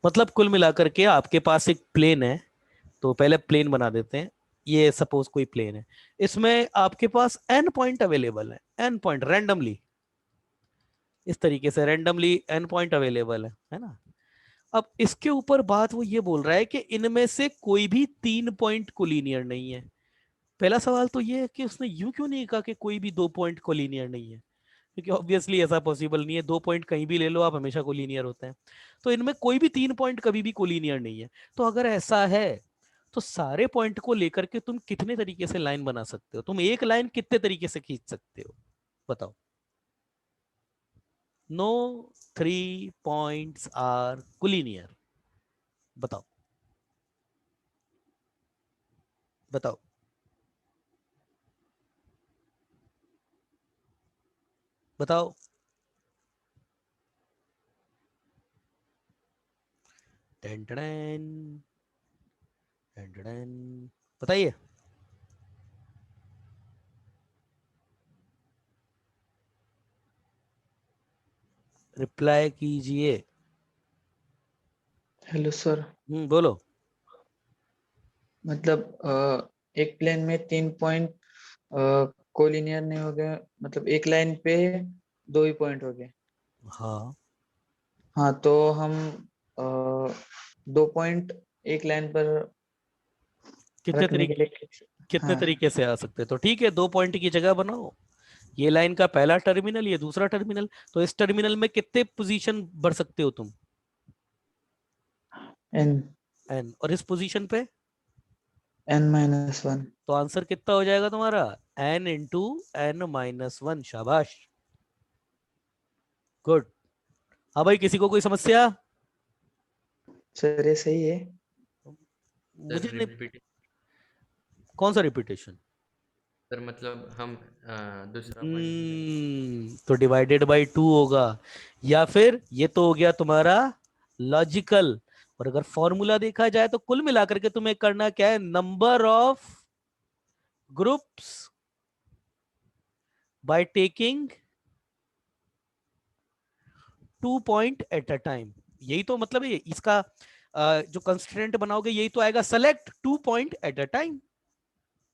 मतलब कुल मिलाकर के आपके पास एक प्लेन है, तो पहले प्लेन बना देते हैं। ये सपोज कोई प्लेन है, इसमें आपके पास एन पॉइंट अवेलेबल है, एन पॉइंट रैंडमली, इस तरीके से रैंडमली एन पॉइंट अवेलेबल है ना। अब इसके ऊपर बात वो ये बोल रहा है कि इनमें से कोई भी 3 पॉइंट कोलिनियर नहीं है। पहला सवाल तो ये है कि उसने यूं क्यों नहीं कहा कि कोई भी 2 पॉइंट कोलिनियर नहीं है, क्योंकि ऑब्वियसली ऐसा पॉसिबल नहीं है, 2 पॉइंट कहीं भी ले लो आप, हमेशा कोलिनियर होते हैं। तो इनमें कोई भी 3 पॉइंट कभी भी कोलिनियर नहीं है। तो अगर ऐसा है तो सारे पॉइंट को लेकर के तुम कितने तरीके से लाइन बना सकते हो, तुम एक लाइन कितने तरीके से खींच सकते हो, बताओ। नो 3 पॉइंट्स आर कोलिनियर, बताओ बताओ। बताओ। टेन टेन टेन टेन, बताइए। रिप्लाई कीजिए।
Hello sir.
बोलो।
मतलब एक प्लेन में 3 पॉइंट कोलिनियर नहीं हो गए, मतलब एक लाइन पे 2 ही पॉइंट हो गए।
हाँ,
हाँ, तो हम 2 पॉइंट एक लाइन पर
कितने
रखने के
तरीके,
लिए।
कितने
हाँ।
तरीके से आ सकते हैं, तो ठीक है, 2 पॉइंट की जगह बनाओ। ये लाइन का पहला टर्मिनल, ये दूसरा टर्मिनल, तो इस टर्मिनल में कितने पोजीशन बढ़ सकते हो तुम,
एन
एन, और इस पोजीशन पे
n-1।
तो आंसर कितना हो जाएगा तुम्हारा, एन इंटू n-1। शाबाश, गुड। हाँ भाई, किसी को कोई समस्या?
सर ये सही है।
मुझे
सर
नहीं।
रिपीट।
कौन सा रिपीटेशन?
सर मतलब हम दूसरा पॉइंट।
तो डिवाइडेड बाई 2 होगा, या फिर ये तो हो गया तुम्हारा लॉजिकल। और अगर फॉर्मूला देखा जाए तो कुल मिलाकर के तुम्हें करना क्या है, number of groups by taking 2 point eight a time. यही तो मतलब है इसका, जो कंस्ट्रेंट बनाओगे यही तो आएगा, select 2 point eight a time,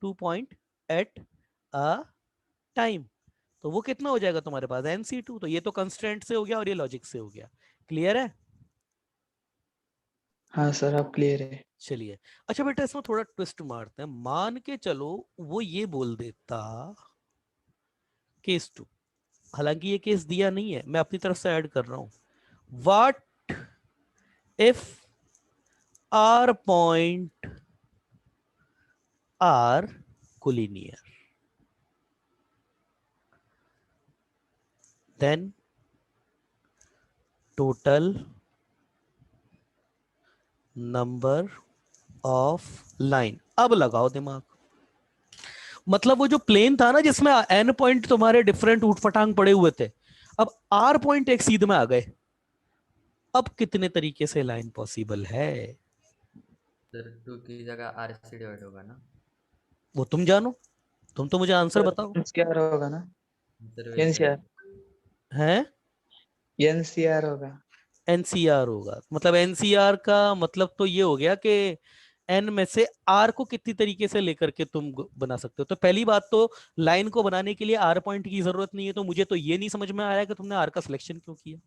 2 point eight a time. तो वो कितना हो जाएगा तुम्हारे पास, NC2। तो ये तो कंस्ट्रेंट से हो गया और ये लॉजिक से हो गया। क्लियर है?
हाँ सर, आप क्लियर है।
चलिए, अच्छा बेटा, इसमें थोड़ा ट्विस्ट मारते हैं। मान के चलो वो ये बोल देता, केस 2, हालांकि ये केस दिया नहीं है, मैं अपनी तरफ से ऐड कर रहा हूं। What if r point are collinear, then total number of line. अब लगाओ दिमाग। मतलब वो जो प्लेन था ना जिसमें एन पॉइंट तुम्हारे डिफरेंट उठपटांग पड़े हुए थे, अब आर पॉइंट एक सीध में आ गए। अब कितने तरीके से लाइन पॉसिबल है,
सर 2 की जगह आर से डिवाइड होगा ना।
वो तुम जानो, तुम तो मुझे आंसर
सर
बताओ।
एनसीआर होगा ना।
सर वैसे
एनसीआर
है,
एनसीआर होगा।
एनसीआर होगा, मतलब एनसीआर का मतलब तो ये हो गया कि एन में से आर को कितनी तरीके से लेकर के तुम बना सकते हो। तो पहली बात तो, लाइन को बनाने के लिए आर पॉइंट की जरूरत नहीं है, तो मुझे तो ये नहीं समझ में आ रहा है कि तुमने आर का सिलेक्शन क्यों किया।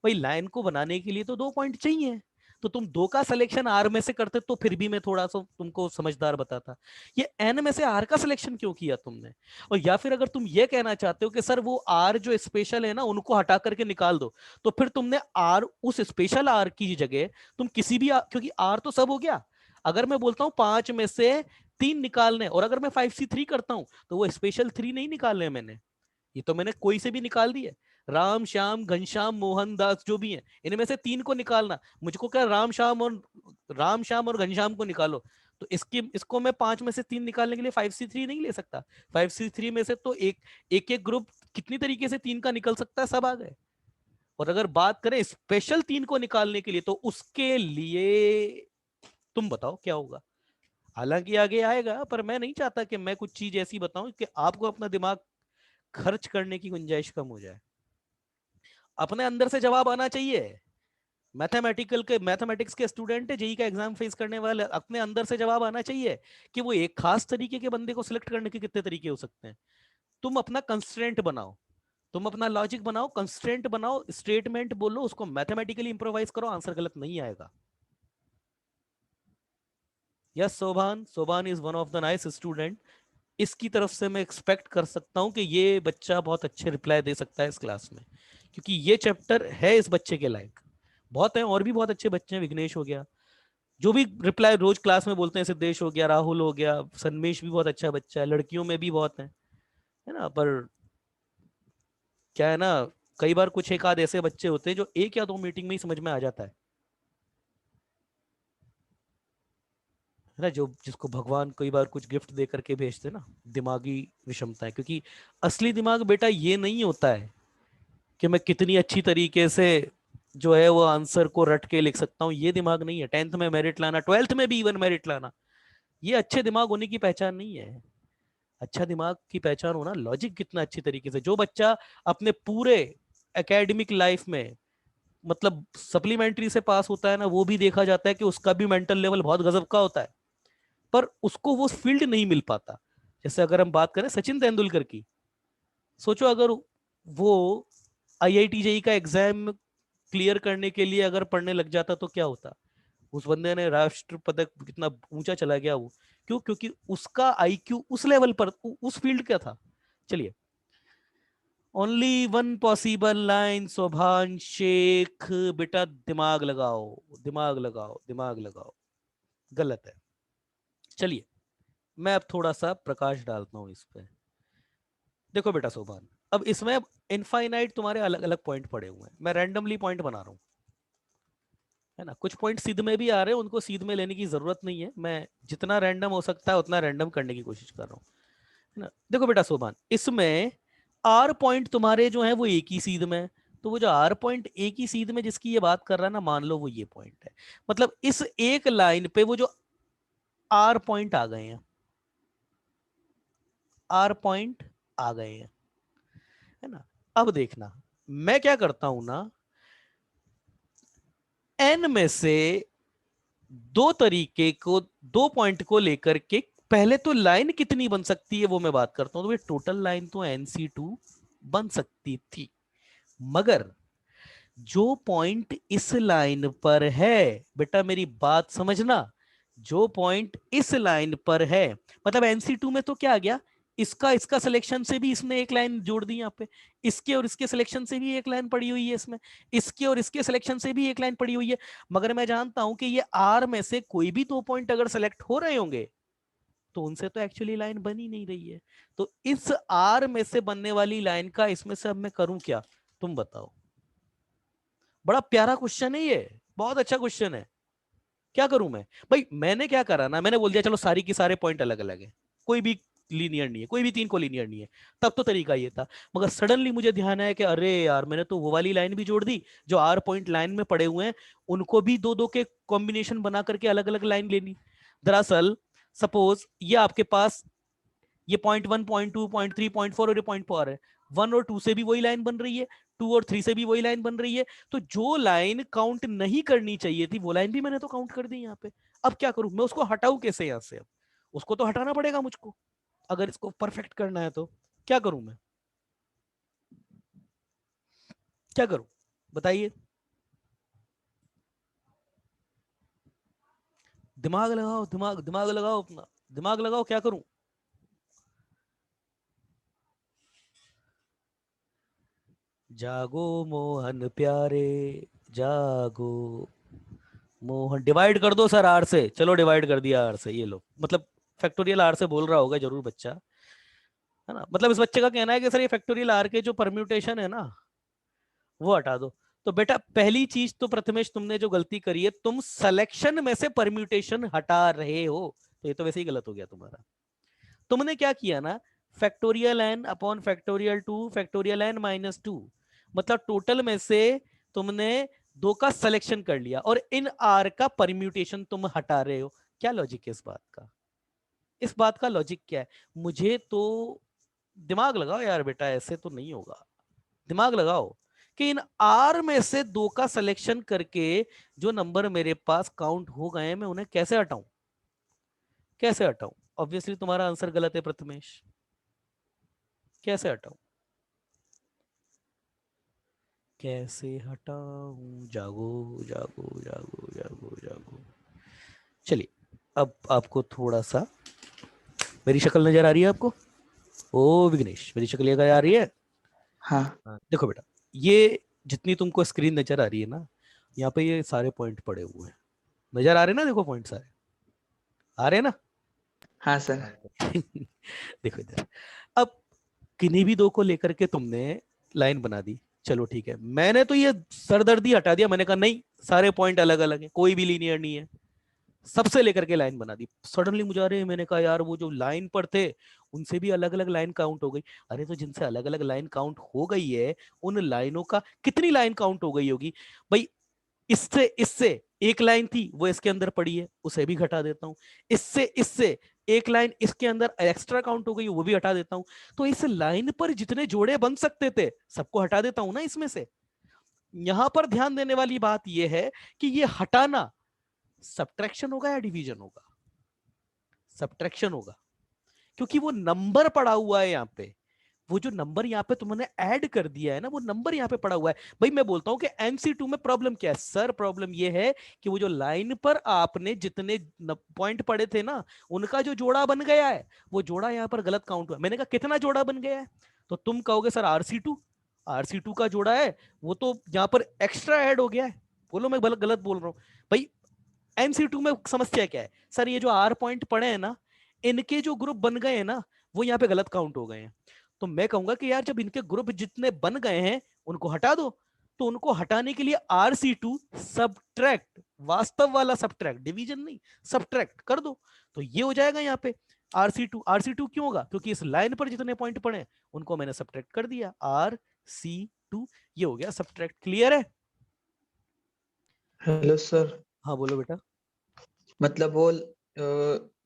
भाई लाइन को बनाने के लिए तो 2 पॉइंट चाहिए, तो तुम 2 का सिलेक्शन आर में से करते तो फिर भी मैं थोड़ा सा तुमको समझदार बताता। ये एन में से आर का सिलेक्शन क्यों किया तुमने? और या फिर अगर तुम ये कहना चाहते हो कि सर वो आर जो स्पेशल है ना उनको हटा करके निकाल दो, तो फिर तुमने आर, उस स्पेशल आर की जगह तुम किसी भी क्योंकि आर तो सब हो गया। अगर मैं बोलता हूं 5 में से 3 निकालने, और अगर मैं 5C3 करता हूं, तो वो स्पेशल 3 नहीं निकालने मैंने, ये तो मैंने कोई से भी निकाल दिए। राम श्याम घनश्याम मोहन दास जो भी हैं, इनमें से 3 को निकालना, मुझको क्या, राम श्याम और घनश्याम को निकालो। तो इसको मैं 5 में से 3 निकालने के लिए 5C3 नहीं ले सकता। 5C3 में से तो एक एक ग्रुप कितनी तरीके से 3 का निकल सकता है, सब आ गए। और अगर बात करें स्पेशल 3 को निकालने के लिए, तो उसके लिए तुम बताओ क्या होगा। हालांकि आगे आएगा, पर मैं नहीं चाहता कि मैं कुछ चीज ऐसी बताऊं कि आपको अपना दिमाग खर्च करने की गुंजाइश कम हो जाए। अपने अंदर से जवाब आना चाहिए। मैथमेटिक्स के स्टूडेंट है, जेई का एग्जाम फेस करने वाले, अपने अंदर से जवाब आना चाहिए कि वो एक खास तरीके के बंदे को सिलेक्ट करने के कितने तरीके हो सकते हैं। तुम अपना कंस्ट्रेंट बनाओ, तुम अपना लॉजिक बनाओ, कंस्ट्रेंट बनाओ, स्टेटमेंट बोलो, उसको मैथमेटिकली इंप्रोवाइज करो, आंसर गलत नहीं आएगा। Yes Sobhan, Sobhan is one of the nice student. इसकी तरफ से मैं एक्सपेक्ट कर सकता हूं कि ये बच्चा बहुत अच्छे रिप्लाई दे सकता है इस क्लास में, क्योंकि ये चैप्टर है इस बच्चे के लायक। बहुत है, और भी बहुत अच्छे बच्चे हैं, विघ्नेश हो गया, जो भी रिप्लाई रोज क्लास में बोलते हैं, सिद्धेश हो गया, राहुल हो गया, सन्मेश भी बहुत अच्छा बच्चा है, लड़कियों में भी बहुत है ना। पर क्या है ना, कई बार कुछ एक आध ऐसे बच्चे होते हैं जो एक या दो मीटिंग में ही समझ में आ जाता है ना, जो जिसको भगवान कई बार कुछ गिफ्ट दे करके भेजते ना, दिमागी विषमताएं। क्योंकि असली दिमाग बेटा ये नहीं होता है कि मैं कितनी अच्छी तरीके से जो है वो आंसर को रट के लिख सकता हूँ, ये दिमाग नहीं है। 10th में मेरिट लाना, 12th में भी इवन मेरिट लाना, ये अच्छे दिमाग होने की पहचान नहीं है। अच्छा दिमाग की पहचान होना लॉजिक कितना अच्छी तरीके से, जो बच्चा अपने पूरे एकेडमिक लाइफ में मतलब सप्लीमेंट्री से पास होता है ना, वो भी देखा जाता है कि उसका भी मेंटल लेवल बहुत गजब का होता है, पर उसको वो फील्ड नहीं मिल पाता। जैसे अगर हम बात करें सचिन तेंदुलकर की, सोचो अगर वो आईआईटी जेई का एग्जाम क्लियर करने के लिए अगर पढ़ने लग जाता तो क्या होता। उस बंदे ने राष्ट्र पदक, कितना ऊंचा चला गया वो। क्यों? क्योंकि उसका आईक्यू उस लेवल पर, उस फील्ड का था। चलिए, only one possible line Shobhan Sheikh, बेटा दिमाग लगाओ, दिमाग लगाओ, दिमाग लगाओ। गलत है। चलिए, मैं अब थोड़ा सा प्रकाश डालता हूं इस पे। देखो बेटा शोभान, अब इसमें इनफाइनाइट तुम्हारे अलग अलग पॉइंट पड़े हुए हैं, मैं रैंडमली पॉइंट बना रहा हूं, है ना। कुछ पॉइंट सीध में भी आ रहे हैं, उनको सीध में लेने की जरूरत नहीं है, मैं जितना रैंडम हो सकता है उतना रैंडम करने की कोशिश कर रहा हूं, है ना। देखो बेटा शोभान, इसमें आर पॉइंट तुम्हारे जो है वो एक ही सीध में है। तो वो जो आर पॉइंट एक ही सीध में जिसकी ये बात कर रहा है ना, मान लो वो ये पॉइंट है, मतलब इस एक लाइन पे वो जो आर पॉइंट आ गए हैं, आर पॉइंट आ गए हैं, है ना। अब देखना, मैं क्या करता हूं ना, एन में से दो तरीके को, दो पॉइंट को लेकर के पहले तो लाइन कितनी बन सकती है वो मैं बात करता हूं। तो ये टोटल लाइन तो NC2 बन सकती थी, मगर जो पॉइंट इस लाइन पर है, बेटा मेरी बात समझना, जो पॉइंट इस लाइन पर है, मतलब NC2 में तो क्या आ गया, इसका इसका सिलेक्शन से भी इसने एक लाइन जोड़ दी यहाँ पे, इसके और इसके सिलेक्शन से भी एक लाइन पड़ी हुई है इसमें, इसके और इसके सिलेक्शन से भी एक लाइन पड़ी हुई है। मगर मैं जानता हूं कि ये आर में से कोई भी दो पॉइंट अगर सेलेक्ट हो रहे होंगे तो उनसे तो एक्चुअली लाइन बन ही नहीं रही है। तो इस आर में से बनने वाली लाइन का इसमें से अब मैं करूं क्या, तुम बताओ। बड़ा प्यारा क्वेश्चन है ये, बहुत अच्छा क्वेश्चन है। क्या करूं मैं? भाई मैंने क्या करा ना, मैंने बोल दिया चलो सारी की सारे पॉइंट अलग अलग है, कोई भी लीनियर नहीं है, कोई भी तीन को लीनियर नहीं है। तब तो तरीका ये था, मगर सडनली मुझे ध्यान आया कि अरे यार, मैंने तो वो वाली लाइन भी जोड़ दी जो आर पॉइंट लाइन में पड़े हुए हैं, उनको भी दो दो के कॉम्बिनेशन बना करके अलग अलग लाइन लेनी। दरअसल सपोज ये आपके पास ये .1, .2, .3, .4 और ये .4 है, 1 और 2 से भी वही लाइन बन रही है, 2 और 3 से भी वही लाइन बन रही है। तो जो लाइन काउंट नहीं करनी चाहिए थी वो लाइन भी मैंने तो काउंट कर दी यहाँ पे। अब क्या करूं मैं, उसको हटाऊं कैसे यहाँ से? अब उसको तो हटाना पड़ेगा मुझको, अगर इसको परफेक्ट करना है तो। क्या करूं मैं, क्या करूं, बताइए। दिमाग लगाओ, दिमाग दिमाग लगाओ, अपना दिमाग लगाओ, क्या करूं? जागो मोहन प्यारे, जागो मोहन। डिवाइड कर दो सर आर से, चलो डिवाइड कर दिया आर से, ये लो, मतलब फैक्टोरियल आर से बोल रहा होगा जरूर बच्चा, है ना। मतलब इस बच्चे का कहना है कि सर ये फैक्टोरियल आर के जो परम्यूटेशन है ना वो हटा दो। तो बेटा पहली चीज तो प्रथमेश तुमने जो गलती करी है, तुम सिलेक्शन में से परम्यूटेशन हटा रहे हो, तो ये तो वैसे ही गलत हो गया तुम्हारा। तुमने क्या किया ना, factorial N upon factorial 2 factorial n -2, मतलब टोटल में से तुमने दो का सिलेक्शन कर लिया और इन आर का परम्यूटेशन तुम हटा रहे हो। क्या लॉजिक है इस बात का? इस बात का लॉजिक क्या है? मुझे तो दिमाग लगाओ यार बेटा, ऐसे तो नहीं होगा, दिमाग लगाओ। कि इन आर में से 2 का सिलेक्शन करके जो नंबर मेरे पास काउंट हो गए मैं उन्हें कैसे हटाऊं, कैसे हटाऊं? ऑब्वियसली तुम्हारा आंसर गलत है प्रथमेश, कैसे हटाऊं, कैसे हटाऊं? जागो जागो जागो जागो जागो। चलिए अब आपको थोड़ा सा, मेरी शक्ल नजर आ रही है आपको? ओ विघ्नेश, मेरी शक्ल नजर आ रही है?
हाँ
देखो बेटा, ये जितनी तुमको स्क्रीन नजर आ रही है ना, यहाँ पे ये सारे पॉइंट पड़े हुए हैं, नजर आ रहे हैं ना? देखो पॉइंट सारे आ रहे हैं ना?
हाँ सर।
देखो इधर, अब किन्हीं भी 2 को लेकर के तुमने लाइन बना दी, चलो ठीक है, मैंने तो ये सरदर्दी हटा दिया, मैंने कहा नहीं सारे पॉइंट अलग अलग है, कोई भी लीनियर नहीं है, सबसे लेकर के लाइन बना दी। सडनली मुझे अरे मैंने कहा यार वो जो लाइन पर थे उनसे भी अलग अलग लाइन काउंट हो गई। अरे तो जिनसे अलग अलग लाइन काउंट हो गई है उन लाइनों का कितनी लाइन काउंट हो गई होगी भाई? इससे इससे एक लाइन थी वो इसके अंदर पड़ी है, उसे भी घटा देता हूं। इससे इससे एक लाइन इसके अंदर एक्स्ट्रा काउंट हो गई, वो भी हटा देता हूं। तो इस लाइन पर जितने जोड़े बन सकते थे सबको हटा देता हूं ना इसमें से। यहां पर ध्यान देने वाली बात यह है कि ये हटाना सब्ट्रैक्शन होगा या डिवीजन होगा? सब्ट्रैक्शन होगा, क्योंकि वो नंबर पड़ा हुआ है यहाँ पे, वो जो नंबर यहाँ पे तुमने ऐड कर दिया है ना, वो नंबर यहाँ पे पड़ा हुआ है। भाई मैं बोलता हूँ कि MC2 में प्रॉब्लम क्या है सर? प्रॉब्लम ये है कि वो जो लाइन पर आपने जितने पॉइंट पड़े थे ना, उनका जो जोड़ा बन गया है वो जोड़ा यहाँ पर गलत काउंट हुआ। मैंने कहा कितना जोड़ा बन गया है? तो तुम कहोगे सर RC2 का जोड़ा है वो तो यहाँ पर एक्स्ट्रा ऐड हो गया है। बोलो मैं गलत बोल रहा हूँ? भाई MC2 में समस्या क्या है सर? ये जो R पॉइंट पड़े हैं ना, इनके जो ग्रुप बन गए हैं ना, वो यहाँ पे गलत काउंट हो गए हैं। तो मैं कहूंगा कि यार जब इनके ग्रुप जितने बन गए हैं उनको हटा दो। तो उनको हटाने के लिए RC2 सब्ट्रैक्ट, वास्तव वाला सब्ट्रैक्ट, डिवीजन नहीं, सब्ट्रैक्ट कर दो। तो ये हो जाएगा यहाँ पे RC2 क्यों होगा? क्योंकि इस लाइन पर जितने पॉइंट पड़े उनको मैंने सब्ट्रैक्ट कर दिया, RC2 ये हो गया सब्ट्रैक्ट। क्लियर है?
Hello sir.
हाँ बोलो बेटा।
मतलब वो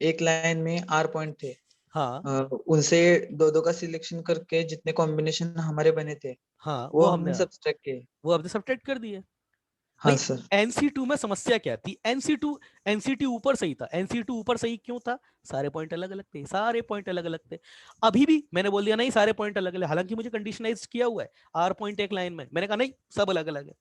एक लाइन में आर पॉइंट थे,
हाँ
उनसे दो दो का सिलेक्शन करके जितने कॉम्बिनेशन हमारे बने थे
हाँ
वो हमने सब्सट्रैक्ट किए।
वो हमने सब्ट्रैक्ट कर दिए।
हाँ
भाई
सर।
NC2 में समस्या क्या थी? NC2 ऊपर सही था। NC2 ऊपर सही क्यों था? सारे पॉइंट अलग अलग थे, सारे पॉइंट अलग अलग थे। अभी भी मैंने बोल दिया नहीं सारे पॉइंट अलग अलग, हालांकि मुझे कंडीशनाइज किया हुआ है R पॉइंट एक लाइन में, मैंने कहा नहीं सब अलग अलग है।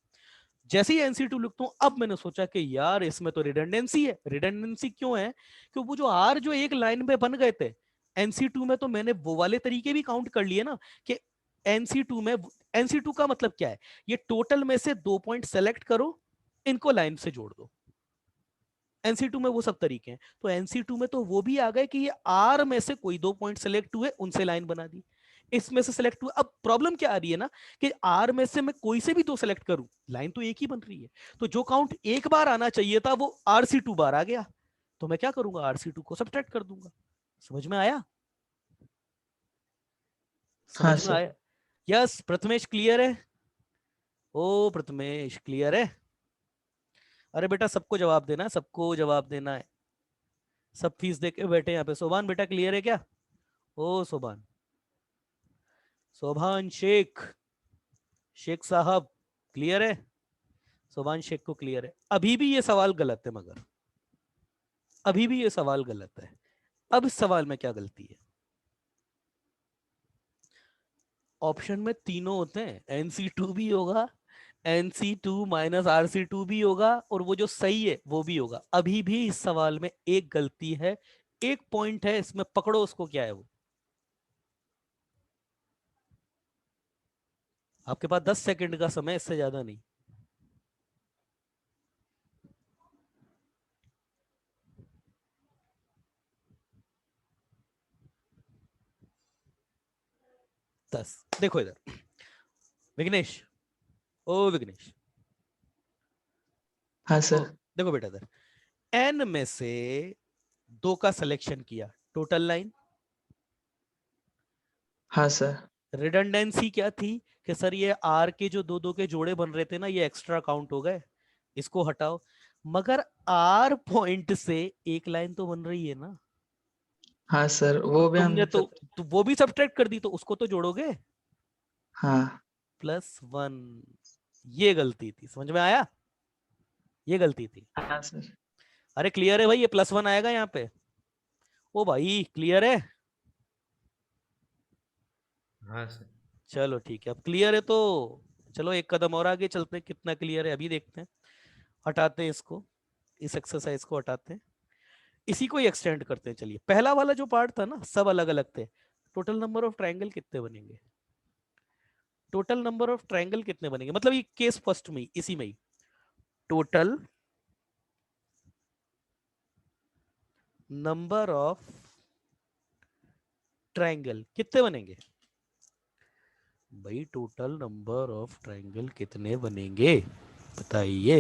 जैसे ही NC2 लिखता हूं अब मैंने सोचा कि यार इसमें तो रिडंडेंसी है। रिडंडेंसी क्यों है? क्योंकि वो जो R जो एक लाइन में बन गए थे NC2 में, तो मैंने वो वाले तरीके भी काउंट कर लिए ना कि NC2 में, NC2 का मतलब क्या है? ये टोटल में से 2 पॉइंट सेलेक्ट करो, इनको लाइन से जोड़ दो। NC2 में वो सब तरीके हैं। तो NC2 में तो वो भी आ गए कि ये R में से कोई 2 पॉइंट सेलेक्ट हुए उनसे लाइन बना दी, इसमें से सेलेक्ट हुआ। अब प्रॉब्लम क्या आ रही है ना कि R में से मैं कोई से भी 2 सेलेक्ट करूं, लाइन तो एक ही बन रही है। तो जो काउंट एक बार आना चाहिए था वो RC2 बार आ गया। तो मैं क्या करूंगा? RC2 को सब्ट्रैक्ट कर दूंगा। समझ में आया?
हाँ
समझ में
सर।
आया? यस प्रथमेश क्लियर है? ओ प्रथमेश क्लियर है? अरे बेटा सबको जवाब देना है, सबको जवाब देना है। सब फीस दे के बैठे यहाँ पे। सोभान बेटा क्लियर है क्या? ओ सोभान, सोभान शेख साहब क्लियर है? सोभान शेख को क्लियर है? अभी भी ये सवाल गलत है, मगर अभी भी ये सवाल गलत है। अब इस सवाल में क्या गलती है? ऑप्शन में तीनों होते हैं, NC2 भी होगा, NC2 माइनस RC2 भी होगा, और वो जो सही है वो भी होगा। अभी भी इस सवाल में एक गलती है, एक पॉइंट है इसमें, पकड़ो उसको। क्या है वो? आपके पास 10 सेकंड का समय, इससे ज्यादा नहीं। देखो इधर विघ्नेश, ओ विघ्नेश,
हाँ
ओ
सर।
देखो बेटा इधर, N में से 2 का सिलेक्शन किया, टोटल लाइन।
हाँ सर।
रिडंडेंसी क्या थी कि सर ये R के जो 2 के जोड़े बन रहे थे ना, ये एक्स्ट्रा काउंट हो गए, इसको हटाओ। मगर R पॉइंट से एक लाइन तो बन रही है ना,
हाँ सर
तो
वो भी
तुमने
हमने
तो,
सब।
वो भी सब्ट्रैक्ट कर दी, तो उसको तो जोड़ोगे।
हाँ।
+1 ये गलती थी, समझ में आया? ये गलती थी।
हाँ सर।
अरे क्लियर है भाई, ये +1 आएगा यहाँ पे। ओ भाई क्लियर है?
हाँ सर।
चलो ठीक है, अब क्लियर है तो चलो एक कदम और आगे चलते हैं, कितना क्लियर है अभी देखते हैं। हटाते हैं इसको, इस एक्सरसाइज को हटाते हैं, इसी को ही एक्सटेंड करते हैं। चलिए, पहला वाला जो पार्ट था ना, सब अलग अलग थे। टोटल नंबर ऑफ ट्रायंगल कितने बनेंगे? टोटल नंबर ऑफ ट्रायंगल कितने बनेंगे, मतलब ये केस फर्स्ट में ही, इसी में ही टोटल नंबर ऑफ ट्रायंगल कितने बनेंगे? भाई टोटल नंबर ऑफ ट्रायंगल कितने बनेंगे बताइए?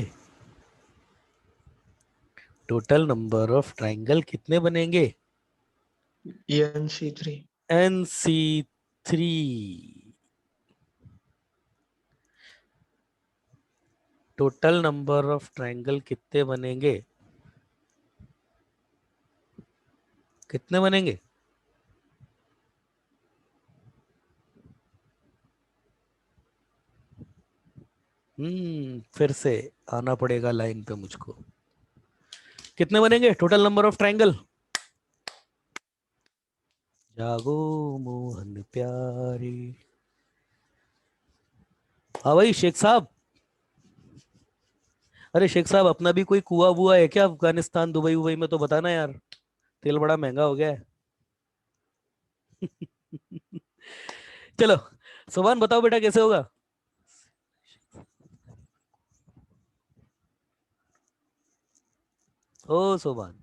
टोटल नंबर ऑफ ट्रायंगल कितने बनेंगे?
NC3।
NC3। Total number of triangle कितने बनेंगे? कितने बनेंगे? फिर से आना पड़ेगा लाइन पे मुझको। कितने बनेंगे टोटल नंबर ऑफ ट्रायंगल? जागो मोहन प्यारी। हाँ भाई शेख साहब। अरे शेख साहब, अपना भी कोई कुआ बुआ है क्या अफगानिस्तान दुबई उबई में? तो बताना यार, तेल बड़ा महंगा हो गया है। चलो सुभान बताओ बेटा कैसे होगा? ओ सुभान,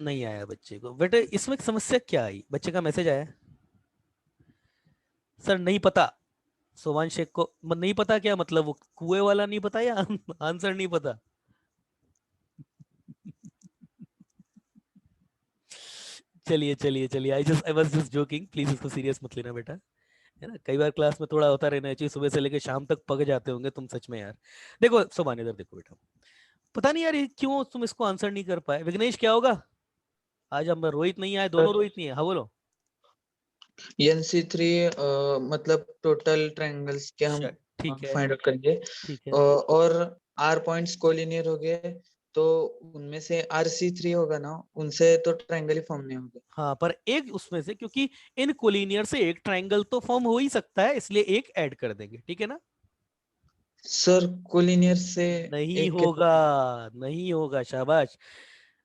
नहीं आया बच्चे को। बेटे इसमें समस्या क्या आई? बच्चे का मैसेज आया, सर नहीं पता। सोमान शेख को नहीं पता, क्या मतलब वो कुएं वाला नहीं पता या आंसर नहीं पता? चलिए चलिए चलिए, I was just joking, please इसको सीरियस मत लेना बेटा, है ना? कई बार क्लास में थोड़ा होता रहना चाहिए, सुबह से लेकर शाम तक पक जाते होंगे तुम सच में यार। देखो सोमान इधर देखो बेटा, पता नहीं यार ये क्यों तुम इसको आंसर नहीं कर पाए। विघ्नेश क्या होगा? आज हम रोहित नहीं आए, दोनों रोहित नहीं है। हाँ बोलो।
NC3 मतलब टोटल ट्रायंगल्स के हम
ठीक है,
फाइंड आउट करेंगे।
ठीक है।
और R पॉइंट्स कोलिनियर हो गए, तो उनमें से RC3 होगा ना, उनसे तो ट्रायंगल ही फॉर्म नहीं होंगे।
हाँ पर एक उसमें से, क्योंकि इन कोलिनियर से एक ट्रायंगल तो फॉर्म हो ही सकता है, इसलिए एक ऐड कर देंगे, ठीक है ना?
सर कोलिनियर से
नहीं
एक
होगा, नहीं होगा, शाबाश।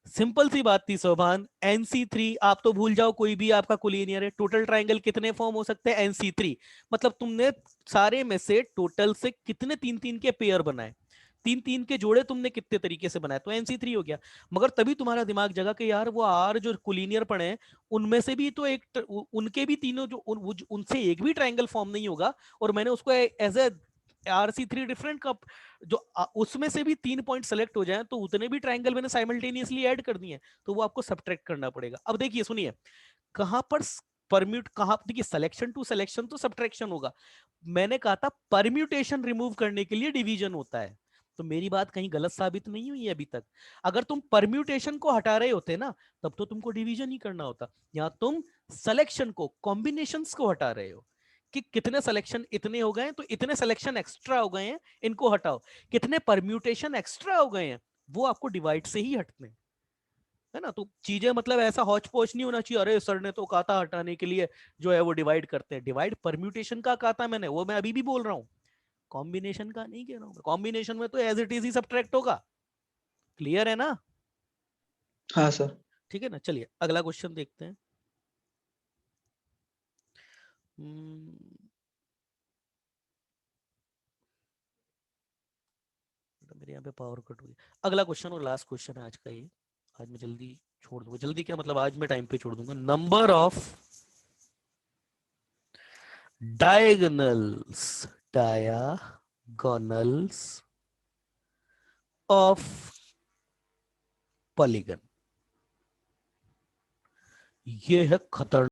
सिंपल सी बात थी सोभान, NC3 आप तो भूल जाओ, कोई भी आपका कोलिनियर है। टोटल ट्रायंगल कितने फॉर्म हो सकते हैं? NC3। मतलब तुमने सारे में से टोटल से कितने तीन तीन के पेयर बनाए, तीन तीन के जोड़े तुमने कितने तरीके से बनाए, तो NC3 हो गया। मगर तभी तुम्हारा दिमाग जगा कि यार वो आर जो कोलिनियर पड़े हैं, उनमें से भी तो एक उनके भी तीनों जो उनसे एक भी ट्रायंगल फॉर्म नहीं होगा, और मैंने उसको as a RC3 different cup, जो उसमें से भी 3 पॉइंट सेलेक्ट हो जाए तो उतने भी ट्रायंगल मैंने साइमल्टेनियसली ऐड कर दिए, तो वो आपको सब्ट्रैक्ट करना पड़ेगा। अब देखिए सुनिए, कहां पर परम्यूट, कहां देखिए सिलेक्शन टू सिलेक्शन तो सब्ट्रैक्शन होगा। मैंने कहा था परम्यूटेशन रिमूव करने के लिए डिवीजन होता है। तो मेरी बात कहीं गलत साबित नहीं हुई है अभी तक? अगर तुम परम्यूटेशन को हटा रहे होते ना, तब तो तुमको डिवीजन ही करना होता। यहां तुम सिलेक्शन को, कॉम्बिनेशंस को हटा रहे हो कि कितने सिलेक्शन इतने हो गए तो इतने सिलेक्शन एक्स्ट्रा हो गए हैं, इनको हटाओ। कितने परम्यूटेशन एक्स्ट्रा हो गए हैं, वो आपको डिवाइड से ही हटते हैं, है ना? तो चीजें मतलब ऐसा हौच पौच नहीं होना चाहिए, अरे सर ने तो कहा था हटाने के लिए, जो है वो डिवाइड करते हैं। डिवाइड परम्यूटेशन का कहा था मैंने, वो मैं अभी भी बोल रहा हूँ, कॉम्बिनेशन का नहीं कह रहा हूँ। कॉम्बिनेशन में तो एज इट इज ही सब्ट्रैक्ट होगा। क्लियर है ना?
हाँ सर।
ठीक है ना? चलिए अगला क्वेश्चन देखते हैं। हम्म, मेरे यहाँ पे पावर कट हो गया। अगला क्वेश्चन और लास्ट क्वेश्चन है आज का ये। आज मैं जल्दी छोड़ दूंगा, जल्दी क्या मतलब, आज मैं टाइम पे छोड़ दूंगा। Number of diagonals, diagonals of polygon, ये है खतरनाक।